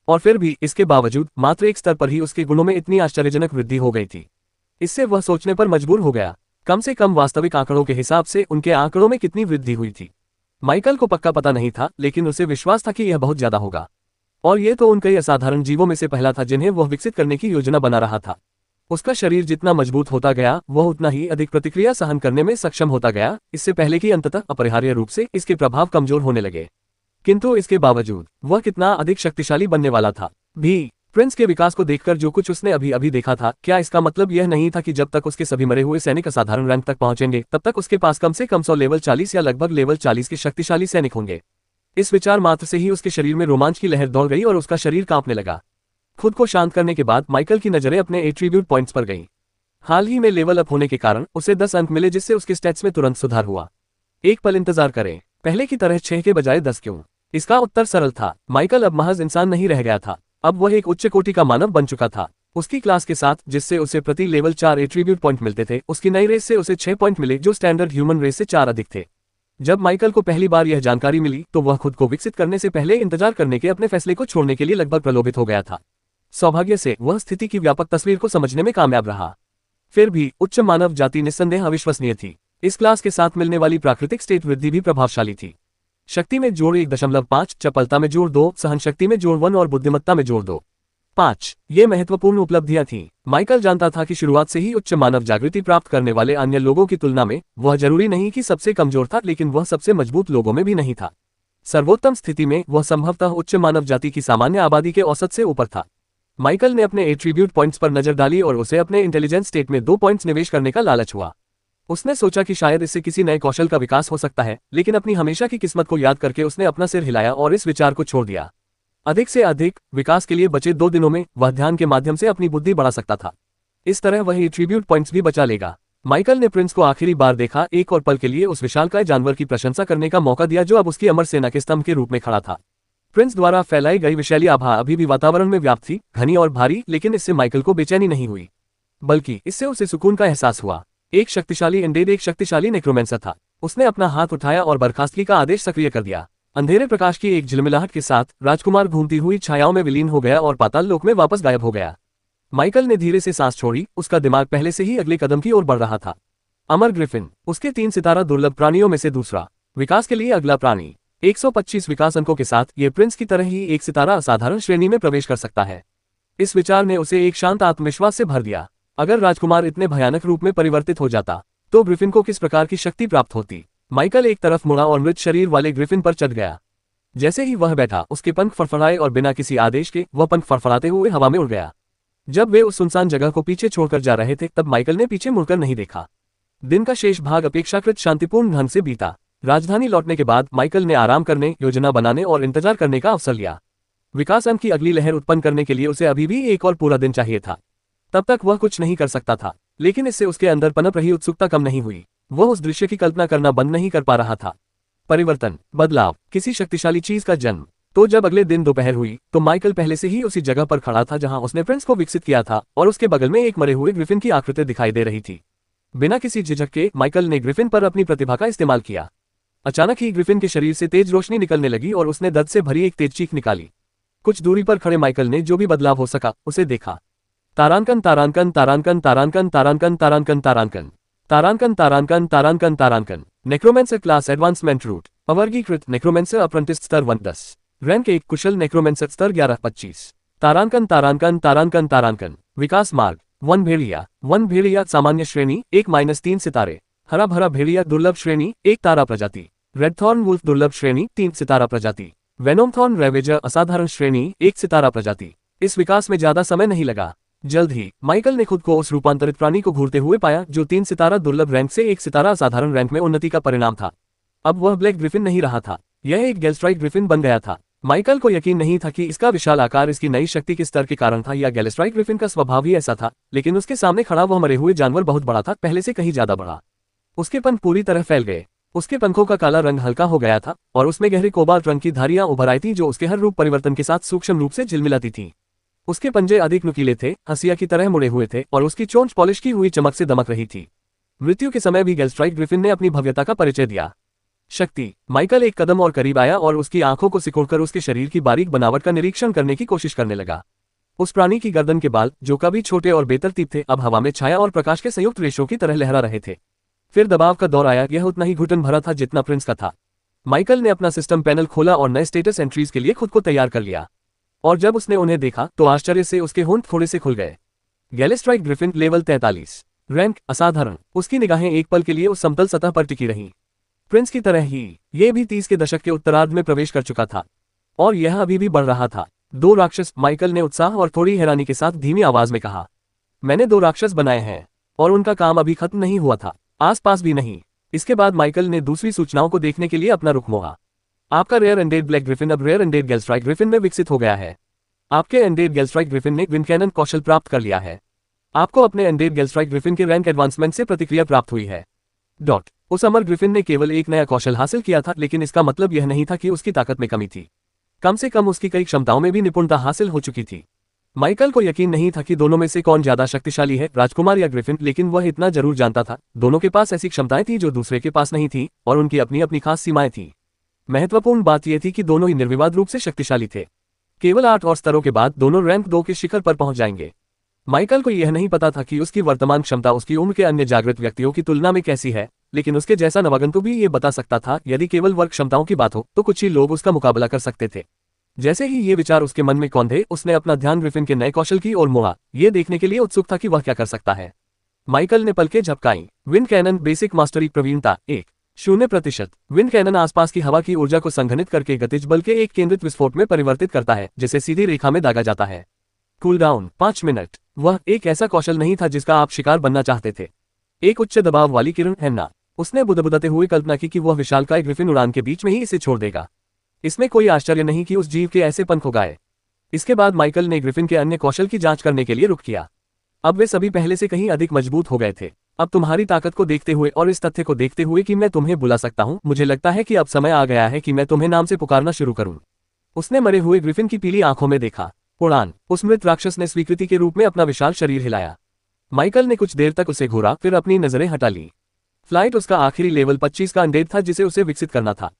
और फिर भी इसके बावजूद मात्र एक स्तर पर ही उसके गुणों में इतनी आश्चर्यजनक वृद्धि हो गई थी। इससे वह सोचने पर मजबूर हो गया, कम से कम वास्तविक आंकड़ों के हिसाब से उनके आंकड़ों में कितनी वृद्धि हुई थी। माइकल को पक्का पता नहीं था, लेकिन उसे विश्वास था कि यह बहुत ज्यादा होगा, और ये तो उन कई असाधारण जीवों में से पहला था जिन्हें वह विकसित करने की योजना बना रहा था। उसका शरीर जितना मजबूत होता गया, वह उतना ही अधिक प्रतिक्रिया सहन करने में सक्षम होता गया, इससे पहले कि अंततः अपरिहार्य रूप से इसके प्रभाव कमजोर होने लगे। किंतु इसके बावजूद वह कितना अधिक शक्तिशाली बनने वाला था भी। प्रिंस के विकास को देखकर जो कुछ उसने अभी अभी देखा था, क्या इसका मतलब यह नहीं था कि जब तक उसके सभी मरे हुए सैनिक असाधारण रैंक तक पहुंचेंगे, तब तक उसके पास कम से कम 100 लेवल 40 या लगभग लेवल 40 के शक्तिशाली सैनिक होंगे? इस विचार मात्र से ही उसके शरीर में रोमांच की लहर दौड़ गई और उसका शरीर कांपने लगा। खुद को शांत करने के बाद माइकल की नजरें अपने एट्रीब्यूट पॉइंट्स पर गईं। हाल ही में लेवल अप होने के कारण उसे 10 अंक मिले, जिससे उसके स्टैट्स में तुरंत सुधार हुआ। एक पल इंतजार करें, पहले की तरह 6 के बजाय 10 क्यों? इसका उत्तर सरल था। माइकल अब महज इंसान नहीं रह गया था, अब वह एक उच्च कोटि का मानव बन चुका था। उसकी क्लास के साथ, जिससे उसे प्रति लेवल 4 एट्रीब्यूट पॉइंट मिलते थे, उसकी नई रेस से उसे 6 पॉइंट मिले, जो स्टैंडर्ड ह्यूमन रेस से 4 अधिक थे। जब माइकल को पहली बार यह जानकारी मिली तो वह खुद को विकसित करने से पहले इंतजार करने के अपने फैसले को छोड़ने के लिए लगभग प्रलोभित हो गया था। सौभाग्य से वह स्थिति की व्यापक तस्वीर को समझने में कामयाब रहा। फिर भी उच्च मानव जाति निस्संदेह अविश्वसनीय थी। इस क्लास के साथ मिलने वाली प्राकृतिक स्टेट वृद्धि भी प्रभावशाली थी। शक्ति में जोड़ 1.5, चपलता में जोड़ 2, सहनशक्ति में जोड़ 1 और बुद्धिमत्ता में जोड़ 2.5। ये महत्वपूर्ण उपलब्धियां थीं। माइकल जानता था कि शुरुआत से ही उच्च मानव जागृति प्राप्त करने वाले अन्य लोगों की तुलना में वह जरूरी नहीं कि सबसे कमजोर था, लेकिन वह सबसे मजबूत लोगों में भी नहीं था। सर्वोत्तम स्थिति में वह संभवतः उच्च मानव जाति की सामान्य आबादी के औसत से ऊपर था। माइकल ने अपने एट्रीब्यूट पॉइंट्स पर नजर डाली और उसे अपने इंटेलिजेंस स्टेट में 2 पॉइंट्स निवेश करने का लालच हुआ। उसने सोचा कि शायद इससे किसी नए कौशल का विकास हो सकता है, लेकिन अपनी हमेशा की किस्मत को याद करके उसने अपना सिर हिलाया और इस विचार को छोड़ दिया। अधिक से अधिक विकास के लिए बचे 2 दिनों में वह ध्यान के माध्यम से अपनी बुद्धि बढ़ा सकता था। इस तरह वह एट्रीब्यूट पॉइंट्स भी बचा लेगा। माइकल ने प्रिंस को आखिरी बार देखा, एक और पल के लिए उस विशालकाय जानवर की प्रशंसा करने का मौका दिया जो अब उसकी अमर सेना के स्तंभ के रूप में खड़ा था। प्रिंस द्वारा फैलाई गई विशैली आभा अभी भी वातावरण में व्याप्त थी, घनी और भारी, लेकिन इससे माइकल को बेचैनी नहीं हुई, बल्कि इससे उसे सुकून का एहसास हुआ। एक शक्तिशाली एंडेड एक शक्तिशाली नेक्रोमेंसर था। उसने अपना हाथ उठाया और बर्खास्तगी का आदेश सक्रिय कर दिया। अंधेरे प्रकाश की एक झिलमिलाहट के साथ राजकुमार घूमती हुई छायाओं में विलीन हो गया और पाताल लोक में वापस गायब हो गया। माइकल ने धीरे से सांस छोड़ी, उसका दिमाग पहले से ही अगले कदम की ओर बढ़ रहा था। अमर ग्रिफिन, उसके 3 सितारा दुर्लभ प्राणियों में से दूसरा। विकास के लिए अगला प्राणी। 125 विकास अंकों के साथ ये प्रिंस की तरह ही 1 सितारा असाधारण श्रेणी में प्रवेश कर सकता है। इस विचार ने उसे एक शांत आत्मविश्वास से भर दिया। अगर राजकुमार इतने भयानक रूप में परिवर्तित हो जाता तो ग्रिफिन को किस प्रकार की शक्ति प्राप्त होती। माइकल एक तरफ मुड़ा और मृत शरीर वाले ग्रिफिन पर चढ़ गया। जैसे ही वह बैठा, उसके पंख फड़फड़ाए और बिना किसी आदेश के वह पंख फड़फड़ाते हुए हवा में उड़ गया। जब वे उस सुनसान जगह को पीछे छोड़कर जा रहे थे, तब माइकल ने पीछे मुड़कर नहीं देखा। दिन का शेष भाग अपेक्षाकृत शांतिपूर्ण ढंग से बीता। राजधानी लौटने के बाद माइकल ने आराम करने, योजना बनाने और इंतजार करने का अवसर लिया। विकास अंक की अगली लहर उत्पन्न करने के लिए उसे अभी भी एक और पूरा दिन चाहिए था। तब तक वह कुछ नहीं कर सकता था, लेकिन इससे उसके अंदर पनप रही उत्सुकता कम नहीं हुई। वह उस दृश्य की कल्पना करना बंद नहीं कर पा रहा था। परिवर्तन, बदलाव, किसी शक्तिशाली चीज का जन्म। तो जब अगले दिन दोपहर हुई तो माइकल पहले से ही उसी जगह पर खड़ा था जहां उसने प्रिंस को विकसित किया था, और उसके बगल में एक मरे हुए ग्रिफिन की आकृति दिखाई दे रही थी। बिना किसी झिझक के माइकल ने ग्रिफिन पर अपनी प्रतिभा का इस्तेमाल किया। अचानक ही ग्रिफिन के शरीर से तेज रोशनी निकलने लगी और उसने दर्द से भरी एक तेज चीख निकाली। कुछ दूरी पर खड़े माइकल ने जो भी बदलाव हो सका उसे देखा। तारांकन तारांकन तारांकन तारांकन तारांकन तारांकन तारांकन तारांकन तारांकन तारांकन तारांकन। Necromancer class advancement root. अवर्गीकृत नेक्रोमेंसर अप्रेंटिस स्तर 110। रैंक 1 कुशल नेक्रोमेंसर स्तर 11-25। तारांकन तारांकन तारांकन तारांकन। विकास मार्ग 1 भेड़िया। 1 भेड़िया सामान्य श्रेणी 1-3 सितारे। हरा भरा भेड़िया दुर्लभ श्रेणी 1 तारा प्रजाति। रेडथॉर्न वुल्फ दुर्लभ श्रेणी 3 सितारा प्रजाति। वेनोमथॉर्न रेवेजर असाधारण श्रेणी 1 सितारा प्रजाति। इस विकास में ज्यादा समय नहीं लगा। जल्द ही माइकल ने खुद को उस रूपांतरित प्राणी को घूरते हुए पाया जो 3 सितारा दुर्लभ रैंक से 1 सितारा असाधारण रैंक में उन्नति का परिणाम था। अब वह ब्लैक ग्रिफिन नहीं रहा था, यह एक गैलस्ट्राइक ग्रिफिन बन गया था। माइकल को यकीन नहीं था कि इसका विशाल आकार इसकी नई शक्ति के स्तर के कारण था या गैलस्ट्राइक ग्रिफिन का स्वभाव ही ऐसा था, लेकिन उसके सामने खड़ा वह मरे हुए जानवर बहुत बड़ा था, पहले से कहीं ज्यादा बड़ा। उसके पंख पूरी तरह फैल गए। उसके पंखों का काला रंग हल्का हो गया था और उसमें गहरे कोबाल्ट रंग की धारियां उभर आई थी जो उसके हर रूप परिवर्तन के साथ सूक्ष्म रूप से झिलमिलाती थीं। उसके पंजे अधिक नुकीले थे, हंसिया की तरह मुड़े हुए थे और उसकी चोंच पॉलिश की हुई चमक से दमक रही थी। मृत्यु के समय भी गैलस्ट्राइक ग्रिफिन ने अपनी भव्यता का परिचय दिया। शक्ति। माइकल एक कदम और करीब आया और उसकी आंखों को सिकोड़कर उसके शरीर की बारीक बनावट का निरीक्षण करने की कोशिश करने लगा। उस प्राणी की गर्दन के बाल, जो कभी छोटे और बेतरतीब थे, अब हवा में छाया और प्रकाश के संयुक्त रेशों की तरह लहरा रहे थे। फिर दबाव का दौर आया। यह उतना ही घुटन भरा था जितना प्रिंस का था। माइकल ने अपना सिस्टम पैनल खोला और नए स्टेटस एंट्रीज के लिए खुद को तैयार कर लिया, और जब उसने उन्हें देखा तो आश्चर्य से उसके होंठ थोड़े से खुल गए। गैलस्ट्राइक ग्रिफिन लेवल 43। रैंक असाधारण। उसकी निगाहें एक पल के लिए उस समतल सतह पर टिकी रहीं। प्रिंस की तरह ही ये भी 30 के दशक के उत्तरार्ध में प्रवेश कर चुका था, और यह अभी भी बढ़ रहा था। 2 राक्षस, माइकल ने उत्साह और थोड़ी हैरानी के साथ धीमी आवाज में कहा। मैंने 2 राक्षस बनाए हैं, और उनका काम अभी खत्म नहीं हुआ था, आसपास भी नहीं। इसके बाद माइकल ने दूसरी सूचनाओं को देखने के लिए अपना रुख मोड़ा। आपका रेयर एंडेड ब्लैक ग्रिफिन अब रेयर एंडेड गैलस्ट्राइक ग्रिफिन में विकसित हो गया है। आपके एंडेड गेलस्ट्राइक ग्रिफिन ने विंड कैनन कौशल प्राप्त कर लिया है। आपको अपने एंडेड गेलस्ट्राइक ग्रिफिन के रैंक एडवांसमेंट से प्रतिक्रिया प्राप्त हुई है। उस अमर ग्रिफिन ने केवल एक नया कौशल हासिल किया था, लेकिन इसका मतलब यह नहीं था कि उसकी ताकत में कमी थी। कम से कम उसकी कई क्षमताओं में भी निपुणता हासिल हो चुकी थी। माइकल को यकीन नहीं था कि दोनों में से कौन ज्यादा शक्तिशाली है, राजकुमार या ग्रिफिन, लेकिन वह इतना जरूर जानता था, दोनों के पास ऐसी क्षमताएं थी जो दूसरे के पास नहीं थी, और उनकी अपनी अपनी खास सीमाएं थी। महत्वपूर्ण बात यह थी कि दोनों ही निर्विवाद रूप से शक्तिशाली थे। केवल 8 और स्तरों के बाद दोनों रैंक 2 के शिखर पर पहुंच जाएंगे। माइकल को यह नहीं पता था कि उसकी वर्तमान क्षमता उसकी उम्र के अन्य जागृत व्यक्तियों की तुलना में कैसी है, लेकिन उसके जैसा नवागंतुक भी ये बता सकता था। यदि केवल वर्ग क्षमताओं की बात हो तो कुछ ही लोग उसका मुकाबला कर सकते थे। जैसे ही ये विचार उसके मन में कौंधे, उसने अपना ध्यान ग्रिफिन के नए कौशल की ओर मोड़ा, ये देखने के लिए उत्सुक था कि वह क्या कर सकता है। माइकल ने पलकें झपकाईं। विंड कैनन बेसिक मास्टरी प्रवीणता 1-0%। विंड कैनन आसपास की हवा की ऊर्जा को संघनित करके गतिज बल के एक केंद्रित विस्फोट में परिवर्तित करता है, जिसे सीधी रेखा में दागा जाता है। Cool down 5 minute. वह एक ऐसा कौशल नहीं था जिसका आप शिकार बनना चाहते थे। एक उच्च दबाव वाली किरण हैन्ना। उसने बुदबुदाते हुए कल्पना की कि वह विशालकाय ग्रिफिन उड़ान के बीच में ही इसे छोड़ देगा। इसमें कोई आश्चर्य नहीं कि उस जीव के ऐसे पंख उगाए। इसके बाद माइकल ने ग्रिफिन के अन्य कौशल की जांच करने के लिए रुख किया। अब वे सभी पहले से कहीं अधिक मजबूत हो गए थे। अब तुम्हारी ताकत को देखते हुए और इस तथ्य को देखते हुए कि मैं तुम्हें बुला सकता हूं, मुझे लगता है कि अब समय आ गया है कि मैं तुम्हें नाम से पुकारना शुरू करूं। उसने मरे हुए ग्रिफिन की पीली आंखों में देखा। उड़ान। उस मृत राक्षस ने स्वीकृति के रूप में अपना विशाल शरीर हिलाया। माइकल ने कुछ देर तक उसे घूरा, फिर अपनी नजरें हटा ली। फ्लाइट उसका आखिरी लेवल 25 का अंडेड था जिसे उसे विकसित करना था।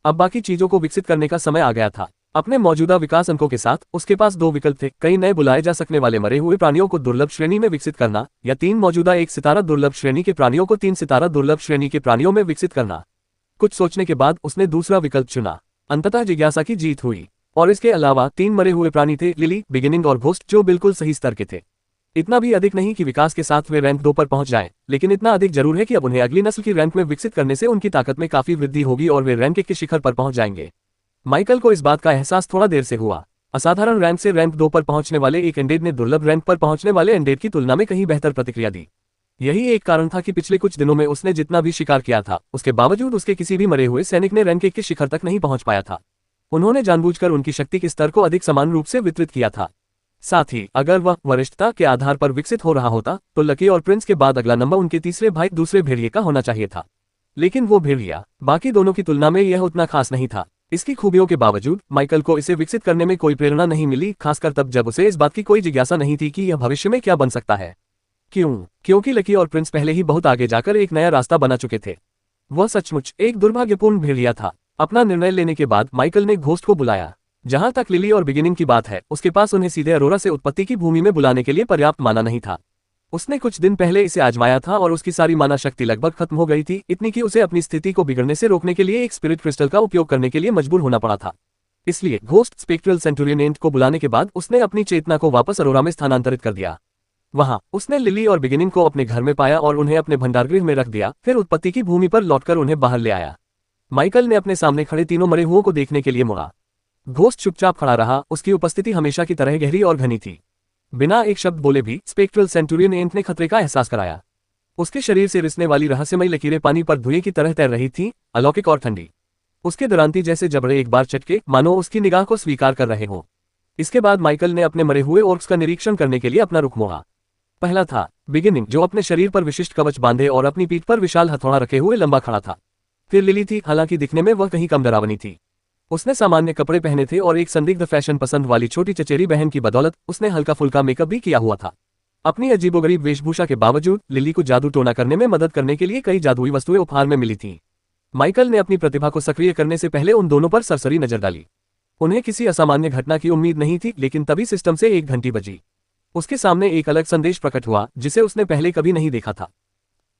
अब बाकी चीजों को विकसित करने का समय आ गया था। अपने मौजूदा विकास अंकों के साथ उसके पास 2 विकल्प थे, कई नए बुलाए जा सकने वाले मरे हुए प्राणियों को दुर्लभ श्रेणी में विकसित करना, या 3 मौजूदा 1 सितारा दुर्लभ श्रेणी के प्राणियों को 3 सितारा दुर्लभ श्रेणी के प्राणियों में विकसित करना। कुछ सोचने के बाद उसने दूसरा विकल्प चुना। अंततः जिज्ञासा की जीत हुई। और इसके अलावा 3 मरे हुए प्राणी थे, लिली, बिगिनिंग और घोस्ट, जो बिल्कुल सही स्तर के थे। इतना भी अधिक नहीं कि विकास के साथ वे रैंक 2 पर पहुंच जाएं, लेकिन इतना अधिक जरूर है कि अब उन्हें अगली नस्ल की रैंक में विकसित करने से उनकी ताकत में काफी वृद्धि होगी और वे रैंक 1 के शिखर पर पहुंच जाएंगे। माइकल को इस बात का एहसास थोड़ा देर से हुआ। असाधारण रैंक से रैंक 2 पर पहुंचने वाले एक एंडेड ने दुर्लभ रैंक पर पहुंचने वाले एंडेड की तुलना में कहीं बेहतर प्रतिक्रिया दी। यही एक कारण था कि पिछले कुछ दिनों में उसने जितना भी शिकार किया था, उसके बावजूद उसके किसी भी मरे हुए सैनिक ने रैंक 1 के शिखर तक नहीं पहुंच पाया था। उन्होंने जानबूझकर उनकी शक्ति के स्तर को अधिक समान रूप से वितरित किया था। साथ ही अगर वह वरिष्ठता के आधार पर विकसित हो रहा होता तो लकी और प्रिंस के बाद अगला नंबर उनके तीसरे भाई दूसरे भेड़िए का होना चाहिए था। लेकिन वो भेड़िया बाकी दोनों की तुलना में यह उतना खास नहीं था। इसकी खूबियों के बावजूद माइकल को इसे विकसित करने में कोई प्रेरणा नहीं मिली, खासकर तब जब उसे इस बात की कोई जिज्ञासा नहीं थी कि यह भविष्य में क्या बन सकता है। क्योंकि लकी और प्रिंस पहले ही बहुत आगे जाकर एक नया रास्ता बना चुके थे। वह सचमुच एक दुर्भाग्यपूर्ण भेड़िया था। अपना निर्णय लेने के बाद माइकल ने घोस्ट को बुलाया। जहां तक लिली और बिगिनिंग की बात है, उसके पास उन्हें सीधे अरोरा से उत्पत्ति की भूमि में बुलाने के लिए पर्याप्त माना नहीं था। उसने कुछ दिन पहले इसे आजमाया था और उसकी सारी माना शक्ति लगभग खत्म हो गई थी, इतनी कि उसे अपनी स्थिति को बिगड़ने से रोकने के लिए एक स्पिरिट क्रिस्टल का उपयोग करने के लिए मजबूर होना पड़ा था। इसलिए घोस्ट स्पेक्ट्रल सेंटुरियन एंट को बुलाने के बाद उसने अपनी चेतना को वापस अरोरा में स्थानांतरित कर दिया। वहां उसने लिली और बिगिनिंग को अपने घर में पाया और उन्हें अपने भंडारगृह में रख दिया, फिर उत्पत्ति की भूमि पर लौटकर उन्हें बाहर ले आया। माइकल ने अपने सामने खड़े तीनों मरे हुओं को देखने के लिए मुड़ा। घोस्ट चुपचाप खड़ा रहा, उसकी उपस्थिति हमेशा की तरह गहरी और घनी थी। बिना एक शब्द बोले भी स्पेक्ट्रल सेंटुरियन एंट ने खतरे का एहसास कराया। उसके शरीर से रिसने वाली रहस्यमयी लकीरें पानी पर धुएं की तरह तैर रही थीं, अलौकिक और ठंडी। उसके दरांती जैसे जबड़े एक बार चटके, मानो उसकी निगाह को स्वीकार कर रहे हों। इसके बाद माइकल ने अपने मरे हुए ऑर्क्स का निरीक्षण करने के लिए अपना रुख मोड़ा। पहला था बिगिनिंग, जो अपने शरीर पर विशिष्ट कवच बांधे और अपनी पीठ पर विशाल हथौड़ा रखे हुए लंबा खड़ा था। फिर लिली थी, हालांकि दिखने में वह कहीं कम डरावनी थी। उसने सामान्य कपड़े पहने थे और एक संदिग्ध फैशन पसंद वाली छोटी चचेरी बहन की बदौलत उसने हल्का फुल्का मेकअप भी किया हुआ था। अपनी अजीबोगरीब वेशभूषा के बावजूद लिली को जादू टोना करने में मदद करने के लिए कई जादुई वस्तुएं उपहार में मिली थीं। माइकल ने अपनी प्रतिभा को सक्रिय करने से पहले उन दोनों पर सरसरी नजर डाली। उन्हें किसी असामान्य घटना की उम्मीद नहीं थी, लेकिन तभी सिस्टम से एक घंटी बजी। उसके सामने एक अलग संदेश प्रकट हुआ जिसे उसने पहले कभी नहीं देखा था।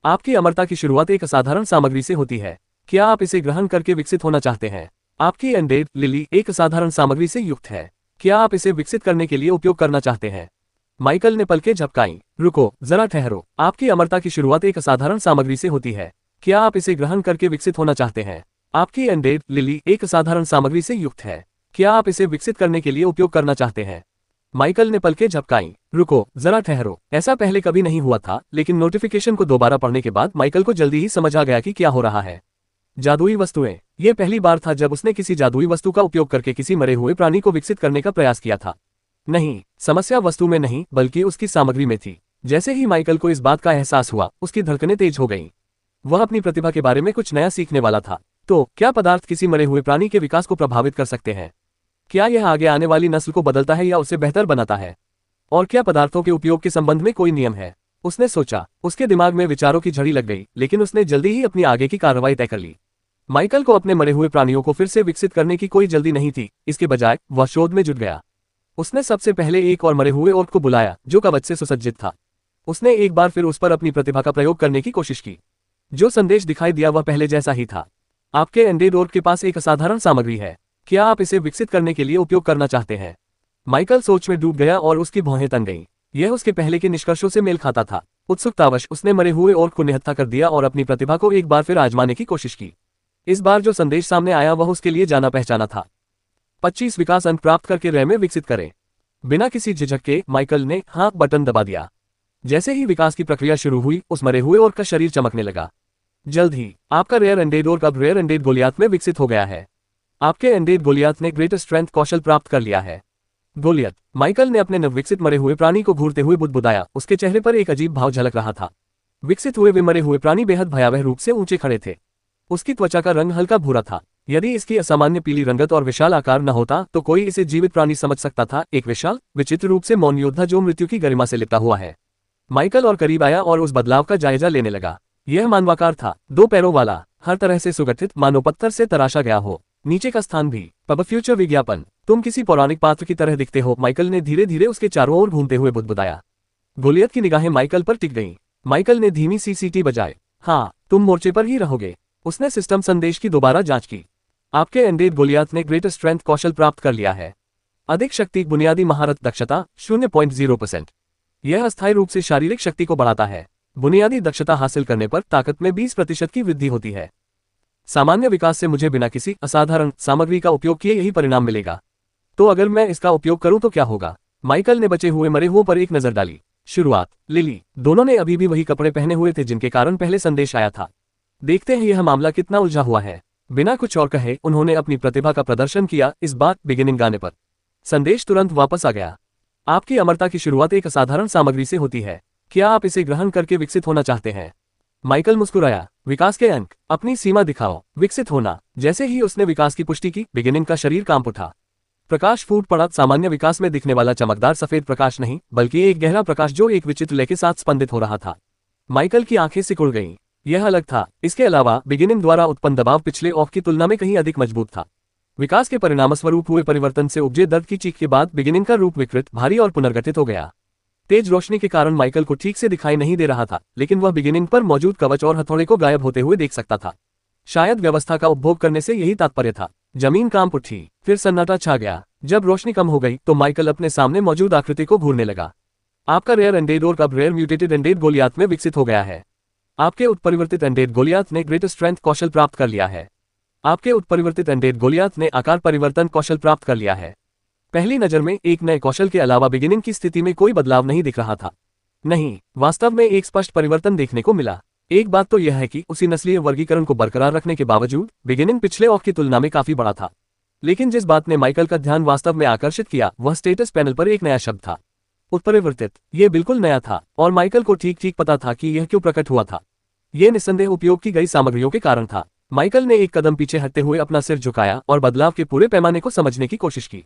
आपकी अमरता की शुरुआत एक असाधारण सामग्री से होती है। क्या आप इसे ग्रहण करके विकसित होना चाहते हैं? आपकी एंडेड लिली एक असाधारण सामग्री से युक्त है। क्या आप इसे विकसित करने के लिए उपयोग करना चाहते हैं? माइकल ने पलकें झपकाईं। रुको, जरा ठहरो। आपकी अमरता की शुरुआत एक असाधारण सामग्री से होती है। क्या आप इसे ग्रहण करके विकसित होना चाहते हैं? आपकी एंडेड लिली एक असाधारण सामग्री से युक्त है। क्या आप इसे विकसित करने के लिए उपयोग करना चाहते हैं? माइकल ने पलकें झपकाईं। रुको, जरा ठहरो। ऐसा पहले कभी नहीं हुआ था, लेकिन नोटिफिकेशन को दोबारा पढ़ने के बाद माइकल को जल्दी ही समझ आ गया कि क्या हो रहा है। जादुई वस्तुएं। यह पहली बार था जब उसने किसी जादुई वस्तु का उपयोग करके किसी मरे हुए प्राणी को विकसित करने का प्रयास किया था। नहीं, समस्या वस्तु में नहीं बल्कि उसकी सामग्री में थी। जैसे ही माइकल को इस बात का एहसास हुआ, उसकी धड़कनें तेज हो गईं। वह अपनी प्रतिभा के बारे में कुछ नया सीखने वाला था। तो क्या पदार्थ किसी मरे हुए प्राणी के विकास को प्रभावित कर सकते हैं? क्या यह आगे आने वाली नस्ल को बदलता है या उसे बेहतर बनाता है? और क्या पदार्थों के उपयोग के संबंध में कोई नियम है? उसने सोचा। उसके दिमाग में विचारों की झड़ी लग गई, लेकिन उसने जल्दी ही अपनी आगे की कार्रवाई तय कर ली। माइकल को अपने मरे हुए प्राणियों को फिर से विकसित करने की कोई जल्दी नहीं थी। इसके बजाय वह शोध में जुट गया। उसने सबसे पहले एक और मरे हुए ओर्क को बुलाया जो कवच से सुसज्जित था। उसने एक बार फिर उस पर अपनी प्रतिभा का प्रयोग करने की कोशिश की। जो संदेश दिखाई दिया वह पहले जैसा ही था। आपके एंडेड ओर्क के पास एक असाधारण सामग्री है। क्या आप इसे विकसित करने के लिए उपयोग करना चाहते हैं? माइकल सोच में डूब गया और उसकी भौहें तन गईं। यह उसके पहले के निष्कर्षों से मेल खाता था। उत्सुकतावश उसने मरे हुए ओर्क को निहत्था कर दिया और अपनी प्रतिभा को एक बार फिर आजमाने की कोशिश की। इस बार जो संदेश सामने आया वह उसके लिए जाना पहचाना था। 25 विकास अंक प्राप्त करके रैम में विकसित करें। बिना किसी झिझक के माइकल ने हाँ बटन दबा दिया। जैसे ही विकास की प्रक्रिया शुरू हुई, उस मरे हुए ओर्क का शरीर चमकने लगा। जल्द ही आपका रेयर एंडेड ओर्क अब रेयर एंडेड गोलियात में विकसित हो गया है। आपके एंडेड गोलियात ने ग्रेटर स्ट्रेंथ कौशल प्राप्त कर लिया है। गोलियत। माइकल ने अपने नवविकसित मरे हुए प्राणी को घूरते हुए बुदबुदाया। उसके चेहरे पर एक अजीब भाव झलक रहा था। विकसित हुए वे मरे हुए प्राणी बेहद भयावह रूप से ऊंचे खड़े थे। उसकी त्वचा का रंग हल्का भूरा था। यदि इसकी असामान्य पीली रंगत और विशाल आकार न होता तो कोई इसे जीवित प्राणी समझ सकता था, एक विशाल विचित्र रूप से मौन योद्धा जो मृत्यु की गरिमा से लिपटा हुआ है। माइकल और करीब आया और उस बदलाव का जायजा लेने लगा। यह मानवाकार था, 2 पैरों वाला, हर तरह से सुगठित, मानो पत्थर से तराशा गया हो। नीचे का स्थान भी पब फ्यूचर विज्ञापन। तुम किसी पौराणिक पात्र की तरह दिखते हो, माइकल ने धीरे धीरे उसके चारों ओर घूमते हुए बुदबुदाया। गोलियत की निगाहें माइकल पर टिक गईं। माइकल ने धीमी सी सीटी बजाए। हाँ, तुम मोर्चे पर ही रहोगे। उसने सिस्टम संदेश की दोबारा जांच की। आपके एंडेड गोलियात ने ग्रेटर स्ट्रेंथ कौशल प्राप्त कर लिया है। अधिक शक्ति, बुनियादी महारत, दक्षता 0.0%। यह अस्थायी रूप से शारीरिक शक्ति को बढ़ाता है। बुनियादी दक्षता हासिल करने पर ताकत में 20% की वृद्धि होती है। सामान्य विकास से मुझे बिना किसी असाधारण सामग्री का उपयोग किए यही परिणाम मिलेगा। तो अगर मैं इसका उपयोग करूं तो क्या होगा? माइकल ने बचे हुए मरे हुओं पर एक नजर डाली। शुरुआत लिली। दोनों ने अभी भी वही कपड़े पहने हुए थे जिनके कारण पहले संदेश आया था। देखते हैं यह मामला कितना उलझा हुआ है। बिना कुछ और कहे उन्होंने अपनी प्रतिभा का प्रदर्शन किया। इस बार बिगिनिंग गाने पर संदेश तुरंत वापस आ गया। आपकी अमरता की शुरुआत एक असाधारण सामग्री से होती है। क्या आप इसे ग्रहण करके विकसित होना चाहते हैं? माइकल मुस्कुराया। विकास के अंक, अपनी सीमा दिखाओ। विकसित होना। जैसे ही उसने विकास की पुष्टि की, बिगिनिंग का शरीर कांप उठा। प्रकाश फूट पड़ा। सामान्य विकास में दिखने वाला चमकदार सफेद प्रकाश नहीं, बल्कि एक गहरा प्रकाश जो एक विचित्र लय के साथ स्पंदित हो रहा था। माइकल की आंखें सिकुड़ गईं। यह अलग था। इसके अलावा बिगिनिंग द्वारा उत्पन्न दबाव पिछले ऑफ की तुलना में कहीं अधिक मजबूत था। विकास के परिणामस्वरूप हुए परिवर्तन से उपजे दर्द की चीख के बाद बिगिनिंग का रूप विकृत, भारी और पुनर्गठित हो गया। तेज रोशनी के कारण माइकल को ठीक से दिखाई नहीं दे रहा था, लेकिन वह बिगिनिंग पर मौजूद कवच और हथौड़े को गायब होते हुए देख सकता था। शायद व्यवस्था का उपभोग करने से यही तात्पर्य था। जमीन कांप उठी। फिर सन्नाटा छा गया। जब रोशनी कम हो गई तो माइकल अपने सामने मौजूद आकृति को घूरने लगा। आपका रेयर एंडेड ओर्क अब रेयर म्यूटेटेड एंडेड गोलियात में विकसित हो गया है। आपके उत्परिवर्तित एंडेड गोलियात ने ग्रेटर स्ट्रेंथ कौशल प्राप्त कर लिया है। आपके उत्परिवर्तित एंडेड गोलियात ने आकार परिवर्तन कौशल प्राप्त कर लिया है। पहली नजर में एक नए कौशल के अलावा बिगिनिंग की स्थिति में कोई बदलाव नहीं दिख रहा था। नहीं, वास्तव में एक स्पष्ट परिवर्तन देखने को मिला। एक बात तो यह है कि उसी नस्लीय वर्गीकरण को बरकरार रखने के बावजूद बिगिनिंग पिछले ऑफ की तुलना में काफी बड़ा था। लेकिन जिस बात ने माइकल का ध्यान वास्तव में आकर्षित किया वह स्टेटस पैनल पर एक नया शब्द था, उत्परिवर्तित। ये बिल्कुल नया था और माइकल को ठीक ठीक पता था कि यह क्यों प्रकट हुआ था। यह निस्संदेह उपयोग की गई सामग्रियों के कारण था। माइकल ने एक कदम पीछे हटते हुए अपना सिर झुकाया और बदलाव के पूरे पैमाने को समझने की कोशिश की।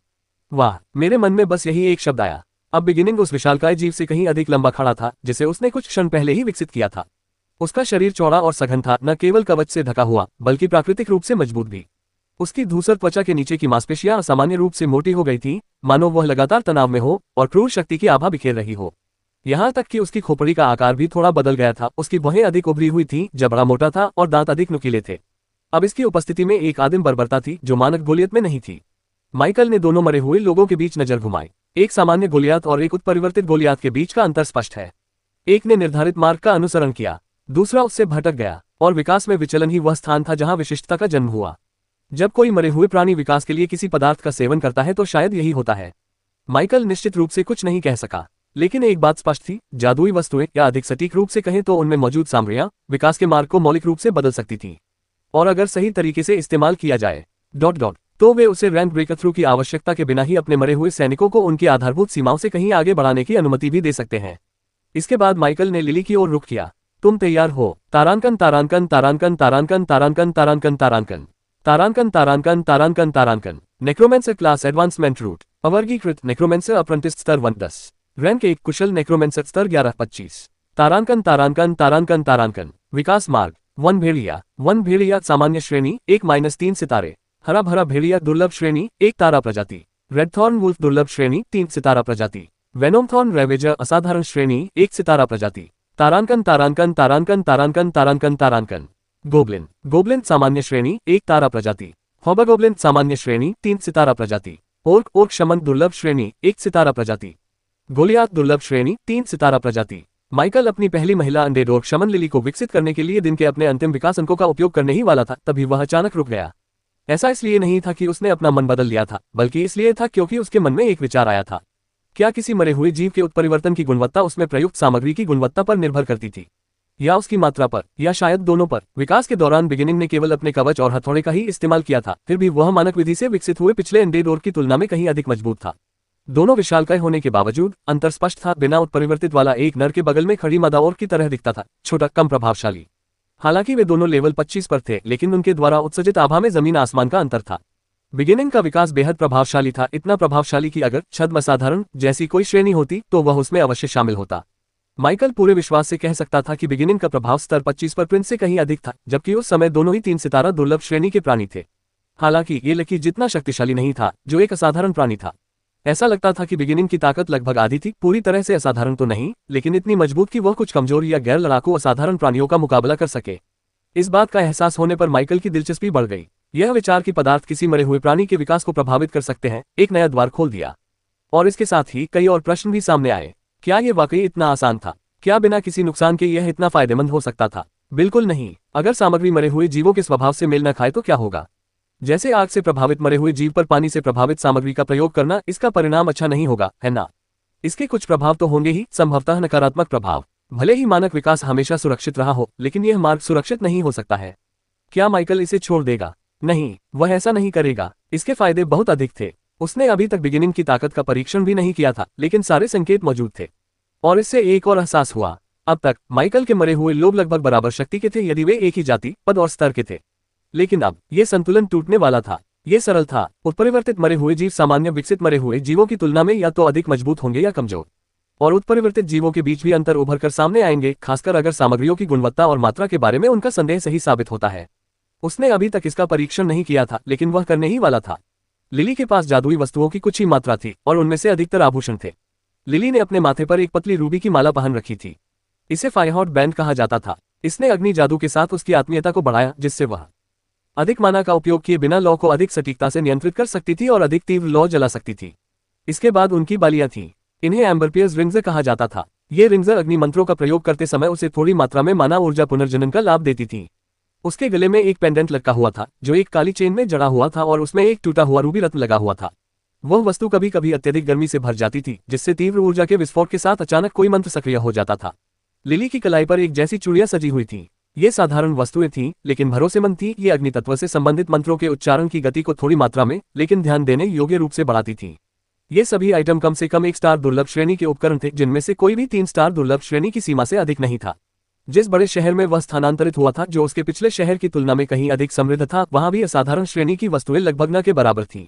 वाह, मेरे मन में बस यही एक शब्द आया। अब बिगिनिंग उस विशालकाय जीव से कहीं अधिक लंबा खड़ा था जिसे उसने कुछ क्षण पहले ही विकसित किया था। उसका शरीर चौड़ा और सघन था, न केवल कवच से ढका हुआ बल्कि प्राकृतिक रूप से मजबूत भी। उसकी धूसर त्वचा के नीचे की मांसपेशियां असामान्य रूप से मोटी हो गई थी, मानो वह लगातार तनाव में हो और क्रूर शक्ति की आभा बिखेर रही हो। यहाँ तक कि उसकी खोपड़ी का आकार भी थोड़ा बदल गया था। उसकी भौहें अधिक उभरी हुई थी, जबड़ा मोटा था और दांत अधिक नुकीले थे। अब इसकी उपस्थिति में एक आदिम बर्बरता थी जो मानक गोलियत में नहीं थी। माइकल ने दोनों मरे हुए लोगों के बीच नजर घुमाई। एक सामान्य गोलियात और एक उत्परिवर्तित गोलियात के बीच का अंतर स्पष्ट है। एक ने निर्धारित मार्ग का अनुसरण किया, दूसरा उससे भटक गया, और विकास में विचलन ही वह स्थान था जहां विशिष्टता का जन्म हुआ। जब कोई मरे हुए प्राणी विकास के लिए किसी पदार्थ का सेवन करता है तो शायद यही होता है। माइकल निश्चित रूप से कुछ नहीं कह सका, लेकिन एक बात स्पष्ट थी, जादुई वस्तुएं, या अधिक सटीक रूप से कहें तो उनमें मौजूद सामग्रियां, विकास के मार्ग को मौलिक रूप से बदल सकती थीं। और अगर सही तरीके से इस्तेमाल किया जाए। तो वे उसे रैंक ब्रेकर थ्रू की आवश्यकता के बिना ही अपने मरे हुए सैनिकों को उनकी आधारभूत सीमाओं से कहीं आगे बढ़ाने की अनुमति भी दे सकते हैं। इसके बाद माइकल ने लिली की ओर रुख किया। तुम तैयार हो? तारांकन तारांकन तारांकन तारांकन तारांकन तारांकन तारांकन तारांकन तारांकन तारांकन तारांकन। Necromancer class advancement root. अवर्गीकृत नेक्रोमेंसर अप्रेंटिस स्तर 110। रैंक 1 कुशल नेक्रोमेंसर स्तर 11-25। तारांकन तारांकन तारांकन तारांकन। विकास मार्ग। वन भेड़िया सामान्य श्रेणी 1-3 सितारे। हरा भरा भेड़िया दुर्लभ श्रेणी 1 तारा प्रजाति। रेडथॉर्न वुल्फ दुर्लभ श्रेणी 3 सितारा प्रजाति। वेनोमथॉर्न रेवेजर असाधारण श्रेणी 1 सितारा प्रजाति। तारांकन तारांकन तारांकन तारांकन तारांकन तारांकन। गोब्लिन सामान्य श्रेणी 1 तारा प्रजाति। हॉबगोब्लिन सामान्य श्रेणी 3 सितारा प्रजाति। ओर्क शमन दुर्लभ श्रेणी 1 सितारा प्रजाति। गोलियात दुर्लभ श्रेणी 3 सितारा प्रजाति। माइकल अपनी पहली महिला अंडे ओर्क शमन लिली को विकसित करने के लिए दिन के अपने अंतिम विकास अंकों का उपयोग करने ही वाला था, तभी वह अचानक रुक गया। ऐसा इसलिए नहीं था कि उसने अपना मन बदल लिया था, बल्कि इसलिए था क्योंकि उसके मन में एक विचार आया था। क्या किसी मरे हुए जीव के उत्परिवर्तन की गुणवत्ता उसमें प्रयुक्त सामग्री की गुणवत्ता पर निर्भर करती थी, या उसकी मात्रा पर, या शायद दोनों पर? विकास के दौरान बिगिनिंग ने केवल अपने कवच और हथौड़े का ही इस्तेमाल किया था, फिर भी वह मानक विधि से विकसित हुए पिछले अंडे ओर्क की तुलना में कहीं अधिक मजबूत था। दोनों विशालकाय होने के बावजूद अंतर स्पष्ट था। बिना उत्परिवर्तित वाला एक नर के बगल में खड़ी मादा ओर्क की तरह दिखता था, छोटा, कम प्रभावशाली। हालांकि वे दोनों लेवल 25 पर थे, लेकिन उनके द्वारा उत्सर्जित आभा में जमीन आसमान का अंतर था। बिगिनिंग का विकास बेहद प्रभावशाली था, इतना प्रभावशाली कि अगर छद्म असाधारण जैसी कोई श्रेणी होती तो वह उसमें अवश्य शामिल होता। माइकल पूरे विश्वास से कह सकता था कि बिगिनिंग का प्रभाव स्तर 25 पर प्रिंस से कहीं अधिक था, जबकि उस समय दोनों ही 3 सितारा दुर्लभ श्रेणी के प्राणी थे। हालांकि ये लकी जितना शक्तिशाली नहीं था, जो एक असाधारण प्राणी था। ऐसा लगता था कि बिगिनिंग की ताकत लगभग आधी थी, पूरी तरह से असाधारण तो नहीं, लेकिन इतनी मजबूत कि वह कुछ कमजोर या गैर लड़ाकू असाधारण प्राणियों का मुकाबला कर सके। इस बात का एहसास होने पर माइकल की दिलचस्पी बढ़ गई। यह विचार कि पदार्थ किसी मरे हुए प्राणी के विकास को प्रभावित कर सकते हैं, एक नया द्वार खोल दिया। और इसके साथ ही कई और प्रश्न भी सामने आए। क्या यह वाकई इतना आसान था? क्या बिना किसी नुकसान के यह इतना फायदेमंद हो सकता था? बिल्कुल नहीं। अगर सामग्री मरे हुए जीवों के स्वभाव से मेल न खाए तो क्या होगा? जैसे आग से प्रभावित मरे हुए जीव पर पानी से प्रभावित सामग्री का प्रयोग करना, इसका परिणाम अच्छा नहीं होगा, है ना? इसके कुछ प्रभाव तो होंगे ही, संभवतः नकारात्मक प्रभाव। भले ही मानक विकास हमेशा सुरक्षित रहा हो, लेकिन यह मार्ग सुरक्षित नहीं हो सकता है। क्या माइकल इसे छोड़ देगा? नहीं, वह ऐसा नहीं करेगा। इसके फायदे बहुत अधिक थे। उसने अभी तक बिगिनिंग की ताकत का परीक्षण भी नहीं किया था, लेकिन सारे संकेत मौजूद थे। और इससे एक और एहसास हुआ। अब तक माइकल के मरे हुए लोग लगभग बराबर शक्ति के थे, यदि वे एक ही जाति, पद और स्तर के थे। लेकिन अब यह संतुलन टूटने वाला था। यह सरल था। उत्परिवर्तित मरे हुए जीव सामान्य विकसित मरे हुए जीवों की तुलना में या तो अधिक मजबूत होंगे या कमजोर। और उत्परिवर्तित जीवों के बीच भी अंतर उभर कर सामने आएंगे, खासकर अगर सामग्रियों की गुणवत्ता और मात्रा के बारे में उनका संदेह सही साबित होता है। उसने अभी तक इसका परीक्षण नहीं किया था, लेकिन वह करने ही वाला था। लिली के पास जादुई वस्तुओं की कुछ ही मात्रा थी, और उनमें से अधिकतर आभूषण थे। लिली ने अपने माथे पर एक पतली रूबी की माला पहन रखी थी। इसे फायरहॉट बैंड कहा जाता था। इसने अग्नि जादू के साथ उसकी आत्मीयता को बढ़ाया, जिससे वह अधिक माना का उपयोग किए बिना लौ को अधिक सटीकता से नियंत्रित कर सकती थी और अधिक तीव्र लौ जला सकती थी। इसके बाद उनकी बालियां थीं। इन्हें एम्बरपियर्स रिंग्स कहा जाता था। ये रिंग्स अग्नि मंत्रों का प्रयोग करते समय उसे थोड़ी मात्रा में माना ऊर्जा पुनर्जनन का लाभ देती थी। उसके गले में एक पेंडेंट लटका हुआ था, जो एक काली चेन में जड़ा हुआ था, और उसमें एक टूटा हुआ रूबी रत्न लगा हुआ था। वह वस्तु कभी कभी अत्यधिक गर्मी से भर जाती थी, जिससे तीव्र ऊर्जा के विस्फोट के साथ अचानक कोई मंत्र सक्रिय हो जाता था। लिली की कलाई पर एक जैसी चूड़ियां सजी हुई थीं। ये साधारण वस्तुएं थीं, लेकिन भरोसेमंद थीं। ये अग्नि तत्व से संबंधित मंत्रों के उच्चारण की गति को थोड़ी मात्रा में, लेकिन ध्यान देने योग्य रूप से बढ़ाती थीं। ये सभी आइटम कम से कम 1 स्टार दुर्लभ श्रेणी के उपकरण थे, जिनमें से कोई भी 3 स्टार दुर्लभ श्रेणी की सीमा से अधिक नहीं था। जिस बड़े शहर में वह स्थानांतरित हुआ था, जो उसके पिछले शहर की तुलना में कहीं अधिक समृद्ध था, वहां भी असाधारण श्रेणी की वस्तुएं लगभग न के बराबर थीं।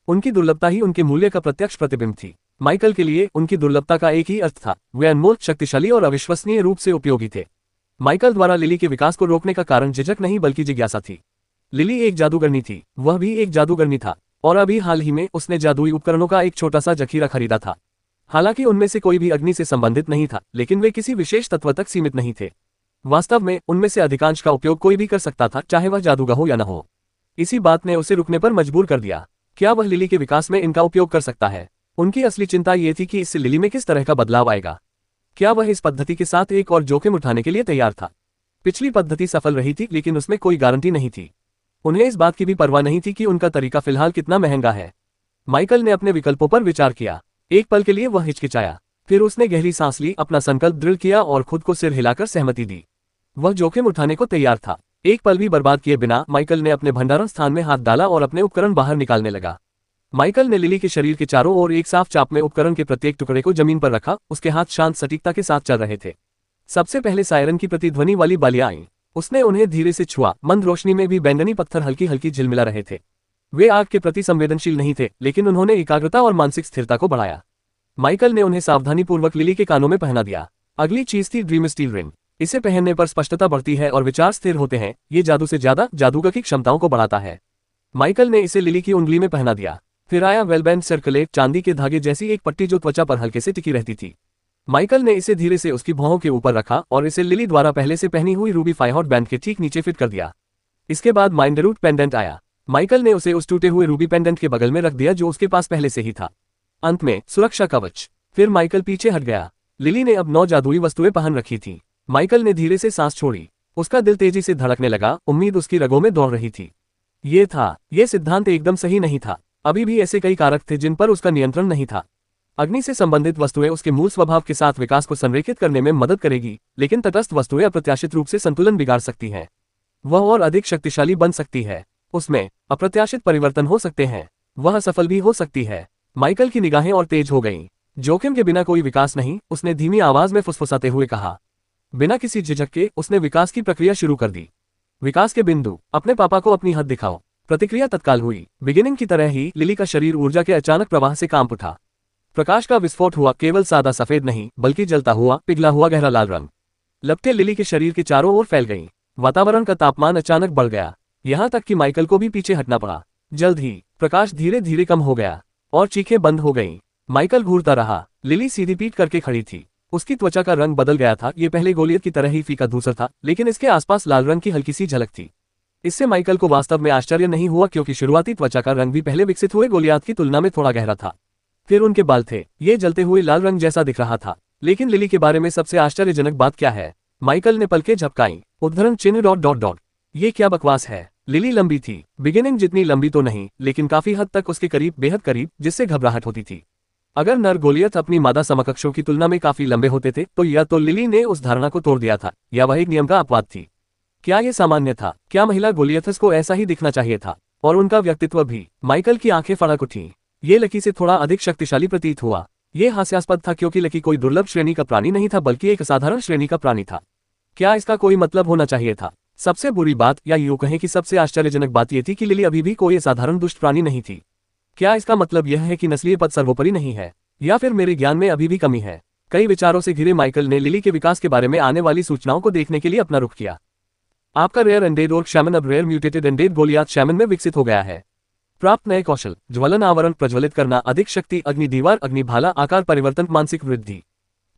उनकी दुर्लभता ही उनके मूल्य का प्रत्यक्ष प्रतिबिंब थी। माइकल के लिए उनकी दुर्लभता का एक ही अर्थ था, वे अनमोल, शक्तिशाली और अविश्वसनीय रूप से उपयोगी थे। माइकल द्वारा लिली के विकास को रोकने का कारण झिझक नहीं बल्कि जिज्ञासा थी। लिली एक जादूगरनी थी, वह भी एक जादूगरनी था, और अभी हाल ही में उसने जादुई उपकरणों का एक छोटा सा जखीरा खरीदा था। हालांकि उनमें से कोई भी अग्नि से संबंधित नहीं था, लेकिन वे किसी विशेष तत्व तक सीमित नहीं थे। वास्तव में उनमें से अधिकांश का उपयोग कोई भी कर सकता था, चाहे वह जादूगर हो या न हो। इसी बात ने उसे रुकने पर मजबूर कर दिया। क्या वह लिली के विकास में इनका उपयोग कर सकता है? उनकी असली चिंता ये थी कि इससे लिली में किस तरह का बदलाव आएगा। क्या वह इस पद्धति के साथ एक और जोखिम उठाने के लिए तैयार था? पिछली पद्धति सफल रही थी, लेकिन उसमें कोई गारंटी नहीं थी। उन्हें इस बात की भी परवाह नहीं थी कि उनका तरीका फिलहाल कितना महंगा है। माइकल ने अपने विकल्पों पर विचार किया। एक पल के लिए वह हिचकिचाया, फिर उसने गहरी सांस ली, अपना संकल्प दृढ़ किया और खुद को सिर हिलाकर सहमति दी। वह जोखिम उठाने को तैयार था। एक पल भी बर्बाद किए बिना माइकल ने अपने भंडारण स्थान में हाथ डाला और अपने उपकरण बाहर निकालने लगा। माइकल ने लिली के शरीर के चारों ओर एक साफ चाप में उपकरण के प्रत्येक टुकड़े को जमीन पर रखा। उसके हाथ शांत सटीकता के साथ चल रहे थे। सबसे पहले सायरन की प्रतिध्वनि वाली बालियां आईं। उसने उन्हें धीरे से छुआ। मंद रोशनी में भी बैंगनी पत्थर हल्की हल्की झिलमिला रहे थे। वे आग के प्रति संवेदनशील नहीं थे, लेकिन उन्होंने एकाग्रता और मानसिक स्थिरता को बढ़ाया। माइकल ने उन्हें सावधानीपूर्वक लिली के कानों में पहना दिया। अगली चीज थी ड्रीम स्टील रिंग। इसे पहनने पर स्पष्टता बढ़ती है और विचार स्थिर होते हैं। ये जादू से ज्यादा जादूगर की क्षमताओं को बढ़ाता है। माइकल ने इसे लिली की उंगली में पहना दिया। फिर आया वेलबैंड सर्कलेट, चांदी के धागे जैसी एक पट्टी जो त्वचा पर हल्के से टिकी रहती थी। माइकल ने इसे धीरे से उसकी भौहों के ऊपर रखा और इसे लिली द्वारा पहले से पहनी हुई रूबी फाइहॉट बैंड के ठीक नीचे फिट कर दिया। इसके बाद माइंडरूट पेंडेंट आया। माइकल ने उसे उस टूटे हुए रूबी पेंडेंट के बगल में रख दिया जो उसके पास पहले से ही था। अंत में सुरक्षा कवच। फिर माइकल पीछे हट गया। लिली ने अब 9 जादुई वस्तुएं पहन रखी थीं। माइकल ने धीरे से सांस छोड़ी। उसका दिल तेजी से धड़कने लगा। उम्मीद उसकी रगों में दौड़ रही थी। ये सिद्धांत एकदम सही नहीं था। अभी भी ऐसे कई कारक थे जिन पर उसका नियंत्रण नहीं था। अग्नि से संबंधित वस्तुएं उसके मूल स्वभाव के साथ विकास को संरेखित करने में मदद करेगी, लेकिन तटस्थ वस्तुएं अप्रत्याशित रूप से संतुलन बिगाड़ सकती हैं। वह और अधिक शक्तिशाली बन सकती है। उसमें अप्रत्याशित परिवर्तन हो सकते हैं। वह सफल भी हो सकती है। माइकल की निगाहें और तेज हो गईं। जोखिम के बिना कोई विकास नहीं, उसने धीमी आवाज में फुसफुसाते हुए कहा। बिना किसी झिझक के उसने विकास की प्रक्रिया शुरू कर दी। विकास के बिंदु। अपने पापा को अपनी हद दिखाओ। प्रतिक्रिया तत्काल हुई। बिगिनिंग की तरह ही लिली का शरीर ऊर्जा के अचानक प्रवाह से कांप उठा। प्रकाश का विस्फोट हुआ। केवल सादा सफेद नहीं, बल्कि जलता हुआ, पिघला हुआ गहरा लाल रंग। लपटें लिली के शरीर के चारों ओर फैल गईं। वातावरण का तापमान अचानक बढ़ गया, यहां तक कि माइकल को भी पीछे हटना पड़ा। जल्द ही प्रकाश धीरे धीरे कम हो गया और चीखें बंद हो गईं। माइकल घूरता रहा। लिली सीधी पीठ करके खड़ी थी। उसकी त्वचा का रंग बदल गया था। ये पहले गोलियत की तरह ही फीका धूसर था, लेकिन इसके आसपास लाल रंग की हल्की सी झलक थी। इससे माइकल को वास्तव में आश्चर्य नहीं हुआ, क्योंकि शुरुआती त्वचा का रंग भी पहले विकसित हुए गोलियात की तुलना में थोड़ा गहरा था। फिर उनके बाल थे। ये जलते हुए लाल रंग जैसा दिख रहा था। लेकिन लिली के बारे में सबसे आश्चर्यजनक बात क्या है? माइकल ने पलकें झपकाईं। उद्धरण चिन्ह ... ये क्या बकवास है? लिली लंबी थी। बिगिनिंग जितनी लंबी तो नहीं, लेकिन काफी हद तक उसके करीब, बेहद करीब, जिससे घबराहट होती थी। अगर नर गोलियत अपनी मादा समकक्षों की तुलना में काफी लंबे होते थे, तो या तो लिली ने उस धारणा को तोड़ दिया था, या वह एक नियम का अपवाद थी। क्या ये सामान्य था? क्या महिला गोलियथस को ऐसा ही दिखना चाहिए था? और उनका व्यक्तित्व भी? माइकल की आंखें फड़क उठीं। ये लकी से थोड़ा अधिक शक्तिशाली प्रतीत हुआ। ये हास्यास्पद था, क्योंकि लकी कोई दुर्लभ श्रेणी का प्राणी नहीं था, बल्कि एक असाधारण श्रेणी का प्राणी था। क्या इसका कोई मतलब होना चाहिए था? सबसे बुरी बात, या यूं कहें कि सबसे आश्चर्यजनक बात यह थी कि लिली अभी भी कोई असाधारण दुष्ट प्राणी नहीं थी। क्या इसका मतलब यह है कि नस्लीय पद सर्वोपरि नहीं है, या फिर मेरे ज्ञान में अभी भी कमी है? कई विचारों से घिरे माइकल ने लिली के विकास के बारे में आने वाली सूचनाओं को देखने के लिए अपना रुख किया। आपका रेयर एंडेड ओर्क शैमन अब rare mutated undead Goliath shaman में विकसित हो गया है। प्राप्त नए कौशल: ज्वलन आवरण प्रज्वलित करना, अधिक शक्ति, अग्नि दीवार, अग्नि भाला, आकार परिवर्तन, मानसिक वृद्धि।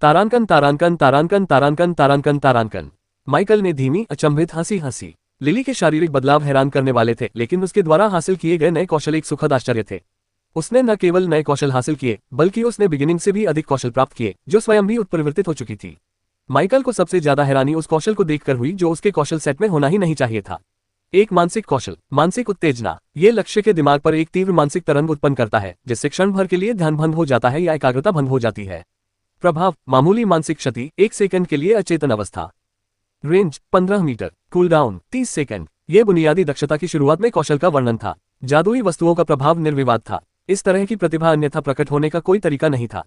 तारांकन तारांकन तारांकन तारांकन तारांकन तारांकन। माइकल ने धीमी अचंभित हंसी हंसी। लिली के शारीरिक बदलाव हैरान करने वाले थे, लेकिन उसके द्वारा हासिल किए गए नए कौशल एक सुखद आश्चर्य थे। उसने न केवल नए कौशल हासिल किए, बल्कि उसने बिगिनिंग से भी अधिक कौशल प्राप्त किए, जो स्वयं भी उत्परिवर्तित हो चुकी थी। माइकल को सबसे ज्यादा हैरानी उस कौशल को देखकर हुई जो उसके कौशल सेट में होना ही नहीं चाहिए था। एक मानसिक कौशल, मानसिक उत्तेजना। ये लक्ष्य के दिमाग पर एक तीव्र मानसिक तरंग उत्पन्न करता है, जिससे क्षण भर के लिए ध्यान भंग हो जाता है या एकाग्रता भंग हो जाती है। प्रभाव: मामूली मानसिक क्षति, 1 सेकंड के लिए अचेतन अवस्था। रेंज: 15 मीटर। Cooldown: 30 second. ये बुनियादी दक्षता की शुरुआत में कौशल का वर्णन था। जादुई वस्तुओं का प्रभाव निर्विवाद था। इस तरह की प्रतिभा अन्यथा प्रकट होने का कोई तरीका नहीं था।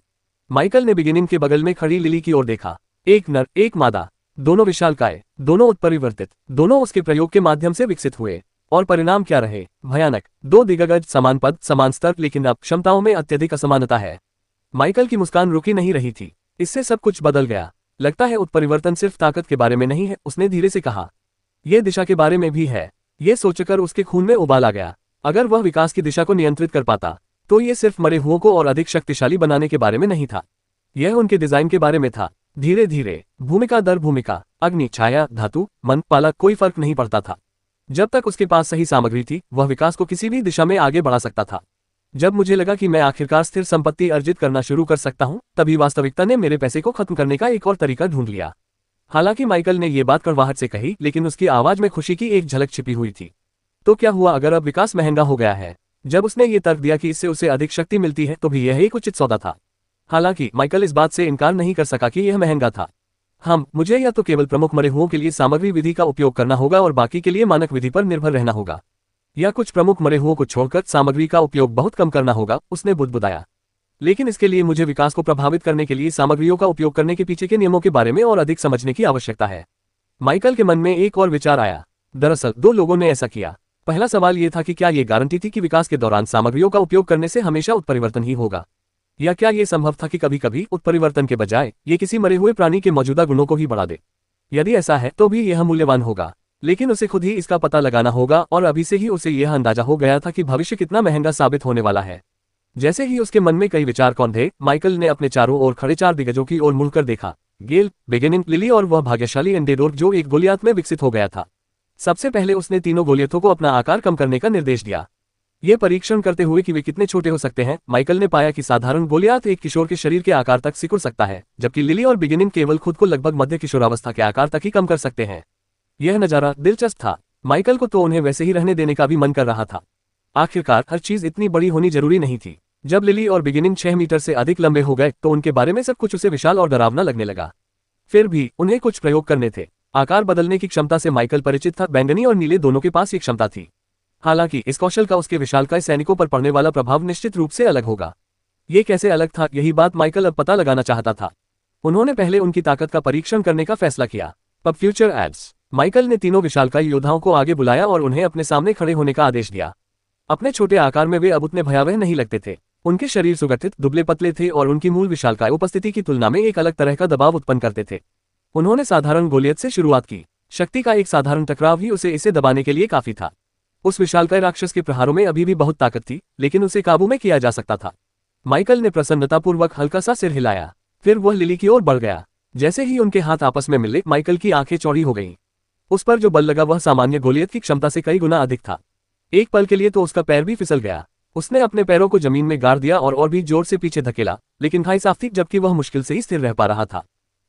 माइकल ने बिगिनिंग के बगल में खड़ी लिली की ओर देखा। एक नर, एक मादा, दोनों विशालकाय, दोनों उत्परिवर्तित, दोनों उसके प्रयोग के माध्यम से विकसित हुए। और परिणाम क्या रहे? भयानक। 2 दिग्गज, समान पद, समान स्तर, लेकिन अब क्षमताओं में अत्यधिक असमानता है। माइकल की मुस्कान रुकी नहीं रही थी। इससे सब कुछ बदल गया। लगता है उत्परिवर्तन सिर्फ ताकत के बारे में नहीं है, उसने धीरे से कहा। यह दिशा के बारे में भी है। यह सोचकर उसके खून में उबाल आ गया। अगर वह विकास की दिशा को नियंत्रित कर पाता, तो ये सिर्फ मरे हुओं को और अधिक शक्तिशाली बनाने के बारे में नहीं था। यह उनके डिजाइन के बारे में था। धीरे धीरे, भूमिका दर भूमिका, अग्नि, छाया, धातु, मन, पालक, कोई फर्क नहीं पड़ता था। जब तक उसके पास सही सामग्री थी, वह विकास को किसी भी दिशा में आगे बढ़ा सकता था। जब मुझे लगा कि मैं आखिरकार स्थिर संपत्ति अर्जित करना शुरू कर सकता हूं, तभी वास्तविकता ने मेरे पैसे को खत्म करने का एक और तरीका ढूंढ लिया। हालांकि माइकल ने यह बात कड़वाहट से कही, लेकिन उसकी आवाज में खुशी की एक झलक छिपी हुई थी। तो क्या हुआ अगर अब विकास महंगा हो गया है? जब उसने ये तर्क दिया कि इससे उसे अधिक शक्ति मिलती है, तो भी यह एक उचित सौदा था। हालांकि माइकल इस बात से इनकार नहीं कर सका कि यह महंगा था। मुझे या तो केवल प्रमुख मरे हुओं के लिए सामग्री विधि का उपयोग करना होगा और बाकी के लिए मानक विधि पर निर्भर रहना होगा, या कुछ प्रमुख मरे हुओं को छोड़कर सामग्री का उपयोग बहुत कम करना होगा, उसने बुदबुदाया। लेकिन इसके लिए मुझे विकास को प्रभावित करने के लिए सामग्रियों का उपयोग करने के पीछे के नियमों के बारे में और अधिक समझने की आवश्यकता है। माइकल के मन में एक और विचार आया। दरअसल 2 लोगों ने ऐसा किया। पहला सवाल यह था कि क्या यह गारंटी थी कि विकास के दौरान सामग्रियों का उपयोग करने से हमेशा उत्परिवर्तन ही होगा, या क्या यह संभव था कि कभी कभी उत्परिवर्तन के बजाय ये किसी मरे हुए प्राणी के मौजूदा गुणों को ही बढ़ा दे। यदि ऐसा है तो भी यह मूल्यवान होगा, लेकिन उसे खुद ही इसका पता लगाना होगा और अभी से ही उसे यह अंदाजा हो गया था कि भविष्य कितना महंगा साबित होने वाला है। जैसे ही उसके मन में कई विचार कौंधे, माइकल ने अपने चारों ओर खड़े 4 दिग्गजों की ओर मुड़कर देखा। गेल, बिगिनिंग, लिली और वह भाग्यशाली एंडेडोर जो एक गोलियात में विकसित हो गया था। सबसे पहले उसने तीनों गोलियतों को अपना आकार कम करने का निर्देश दिया, ये परीक्षण करते हुए कि वे कितने छोटे हो सकते हैं। माइकल ने पाया कि साधारण गोलियात एक किशोर के शरीर के आकार तक सिकुड़ सकता है, जबकि लिली और बिगिनिंग केवल खुद को लगभग मध्य किशोरावस्था के आकार तक ही कम कर सकते हैं। यह नजारा दिलचस्प था। माइकल को तो उन्हें वैसे ही रहने देने का भी मन कर रहा था। आखिरकार हर चीज इतनी बड़ी होनी जरूरी नहीं थी। जब लिली और बिगिनिंग 6 मीटर से अधिक लंबे हो गए तो उनके बारे में सब कुछ उसे विशाल और डरावना लगने लगा। फिर भी उन्हें कुछ प्रयोग करने थे। आकार बदलने की क्षमता से माइकल परिचित था। बैंगनी और नीले दोनों के पास ये क्षमता थी। हालांकि इस कौशल का उसके विशालकाय सैनिकों पर पड़ने वाला प्रभाव निश्चित रूप से अलग होगा। ये कैसे अलग था, यही बात माइकल अब पता लगाना चाहता था। उन्होंने पहले उनकी ताकत का परीक्षण करने का फैसला किया। Pub future ads. माइकल ने तीनों विशालकाय योद्धाओं को आगे बुलाया और उन्हें अपने सामने खड़े होने का आदेश दिया। अपने छोटे आकार में वे अब उतने भयावह नहीं लगते थे। उनके शरीर सुगठित, दुबले पतले थे और उनकी मूल विशालकाय उपस्थिति की तुलना में एक अलग तरह का दबाव उत्पन्न करते थे। उन्होंने साधारण गोलियत से शुरुआत की। शक्ति का एक साधारण टकराव ही इसे दबाने के लिए काफी था। उस विशालकाय राक्षस के प्रहारों में अभी भी बहुत ताकत थी, लेकिन उसे काबू में किया जा सकता था। माइकल ने प्रसन्नतापूर्वक हल्का सा सिर हिलाया। फिर वह लिली की ओर बढ़ गया। जैसे ही उनके हाथ आपस में मिले, माइकल की आंखें चौड़ी हो गईं। उस पर जो बल लगा वह सामान्य गोलियत की क्षमता से कई गुना अधिक था। एक पल के लिए तो उसका पैर भी फिसल गया। उसने अपने पैरों को जमीन में गाड़ दिया और भी जोर से पीछे धकेला, लेकिन खाई साफ थी, जबकि वह मुश्किल से ही स्थिर रह पा रहा था।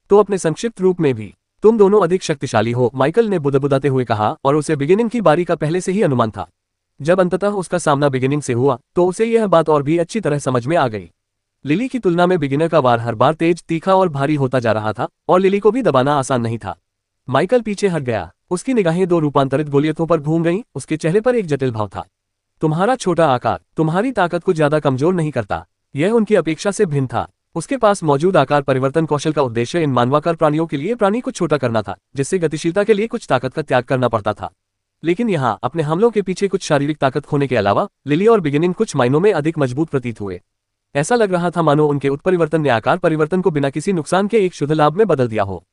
तो अपने संक्षिप्त रूप में भी, तुम दोनों अधिक शक्तिशाली हो, माइकल ने बुदबुदाते हुए कहा, और उसे बिगिनिंग की बारी का पहले से ही अनुमान था। जब अंततः उसका सामना बिगिनिंग से हुआ तो उसे यह बात और भी अच्छी तरह समझ में आ गई। लिली की तुलना में बिगिनर का वार हर बार तेज, तीखा और भारी होता जा रहा था, और लिली को भी दबाना आसान नहीं था। माइकल पीछे हट गया। उसकी निगाहें 2 रूपांतरित गोलियतों पर घूम गईं। उसके चेहरे पर एक जटिल भाव था। तुम्हारा छोटा आकार तुम्हारी ताकत को ज्यादा कमजोर नहीं करता। यह उनकी अपेक्षा से भिन्न था। उसके पास मौजूद आकार परिवर्तन कौशल का उद्देश्य इन मानवाकार प्राणियों के लिए प्राणी को छोटा करना था, जिससे गतिशीलता के लिए कुछ ताकत का त्याग करना पड़ता था। लेकिन यहाँ अपने हमलों के पीछे कुछ शारीरिक ताकत खोने के अलावा लिली और बिगिनिंग कुछ मायनों में अधिक मजबूत प्रतीत हुए। ऐसा लग रहा था मानो उनके उत्परिवर्तन ने आकार परिवर्तन को बिना किसी नुकसान के एक शुद्ध लाभ में बदल दिया हो।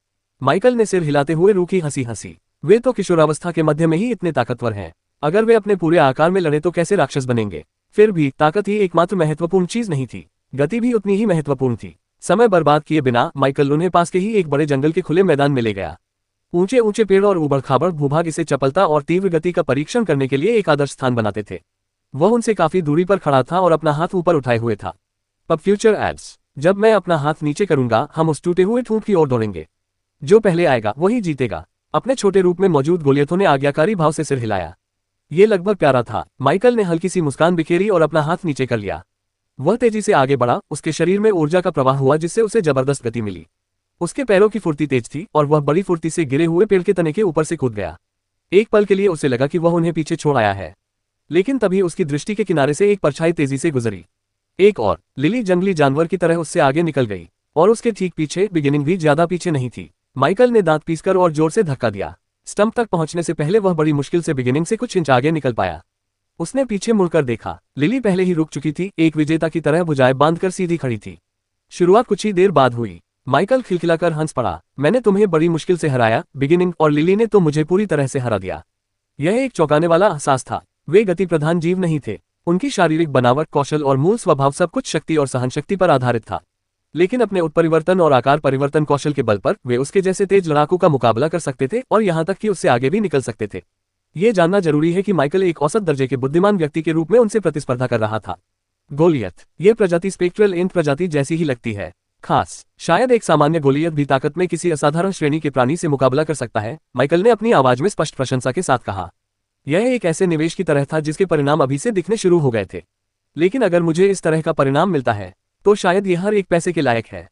माइकल ने सिर हिलाते हुए रूखी हंसी हंसी। वे तो किशोरावस्था के मध्य में ही इतने ताकतवर हैं। अगर वे अपने पूरे आकार में लड़े तो कैसे राक्षस बनेंगे। फिर भी ताकत ही एकमात्र महत्वपूर्ण चीज नहीं थी, गति भी उतनी ही महत्वपूर्ण थी। समय बर्बाद किए बिना माइकल उन्हें पास के ही एक बड़े जंगल के खुले मैदान में ले गया। ऊंचे ऊंचे पेड़ और उबड़-खाबड़ भूभाग इसे चपलता और तीव्र गति का परीक्षण करने के लिए एक आदर्श स्थान बनाते थे। वह उनसे काफी दूरी पर खड़ा था और अपना हाथ ऊपर उठाए हुए था। Pub future ads. जब मैं अपना हाथ नीचे करूंगा, हम उस टूटे हुए ठूंठ की ओर दौड़ेंगे। जो पहले आएगा वही जीतेगा। अपने छोटे रूप में मौजूद गोलियतों ने आज्ञाकारी भाव से सिर हिलाया। ये लगभग प्यारा था। माइकल ने हल्की सी मुस्कान बिखेरी और अपना हाथ नीचे कर लिया। वह तेजी से आगे बढ़ा। उसके शरीर में ऊर्जा का प्रवाह हुआ, जिससे उसे जबरदस्त गति मिली। उसके पैरों की फुर्ती तेज थी और वह बड़ी फुर्ती से गिरे हुए पेड़ के तने के ऊपर से कूद गया। एक पल के लिए उसे लगा कि वह उन्हें पीछे छोड़ आया है, लेकिन तभी उसकी दृष्टि के किनारे से एक परछाई तेजी से गुजरी। एक और लिली जंगली जानवर की तरह उससे आगे निकल गई, और उसके ठीक पीछे बिगिनिंग भी ज्यादा पीछे नहीं थी। माइकल ने दांत पीसकर और जोर से धक्का दिया। स्टंप तक पहुंचने से पहले वह बड़ी मुश्किल से बिगिनिंग से कुछ इंच आगे निकल पाया। उसने पीछे मुड़कर देखा। लिली पहले ही रुक चुकी थी, एक विजेता की तरह भुजाएं बांधकर सीधी खड़ी थी। शुरुआत कुछ ही देर बाद हुई। माइकल खिलखिलाकर हंस पड़ा। मैंने तुम्हें बड़ी मुश्किल से हराया बिगिनिंग, और लिली ने तो मुझे पूरी तरह से हरा दिया। यह एक चौंकाने वाला एहसास था। वे गति प्रधान जीव नहीं थे। उनकी शारीरिक बनावट, कौशल और मूल स्वभाव सब कुछ शक्ति और सहनशक्ति पर आधारित था, लेकिन अपने उत्परिवर्तन और आकार परिवर्तन कौशल के बल पर वे उसके जैसे तेज लड़ाकू का मुकाबला कर सकते थे, और यहाँ तक कि उससे आगे भी निकल सकते थे। ये जानना जरूरी है कि माइकल एक औसत दर्जे के बुद्धिमान व्यक्ति के रूप में उनसे प्रतिस्पर्धा कर रहा था। गोलियत। ये प्रजाति स्पेक्ट्रल इंट प्रजाति जैसी ही लगती है। खास, शायद एक सामान्य गोलियत भी ताकत में किसी असाधारण श्रेणी के प्राणी से मुकाबला कर सकता है, माइकल ने अपनी आवाज में स्पष्ट प्रशंसा के साथ कहा। यह एक ऐसे निवेश की तरह था जिसके परिणाम अभी से दिखने शुरू हो गए थे, लेकिन अगर मुझे इस तरह का परिणाम मिलता है तो शायद यह हर एक पैसे के लायक है।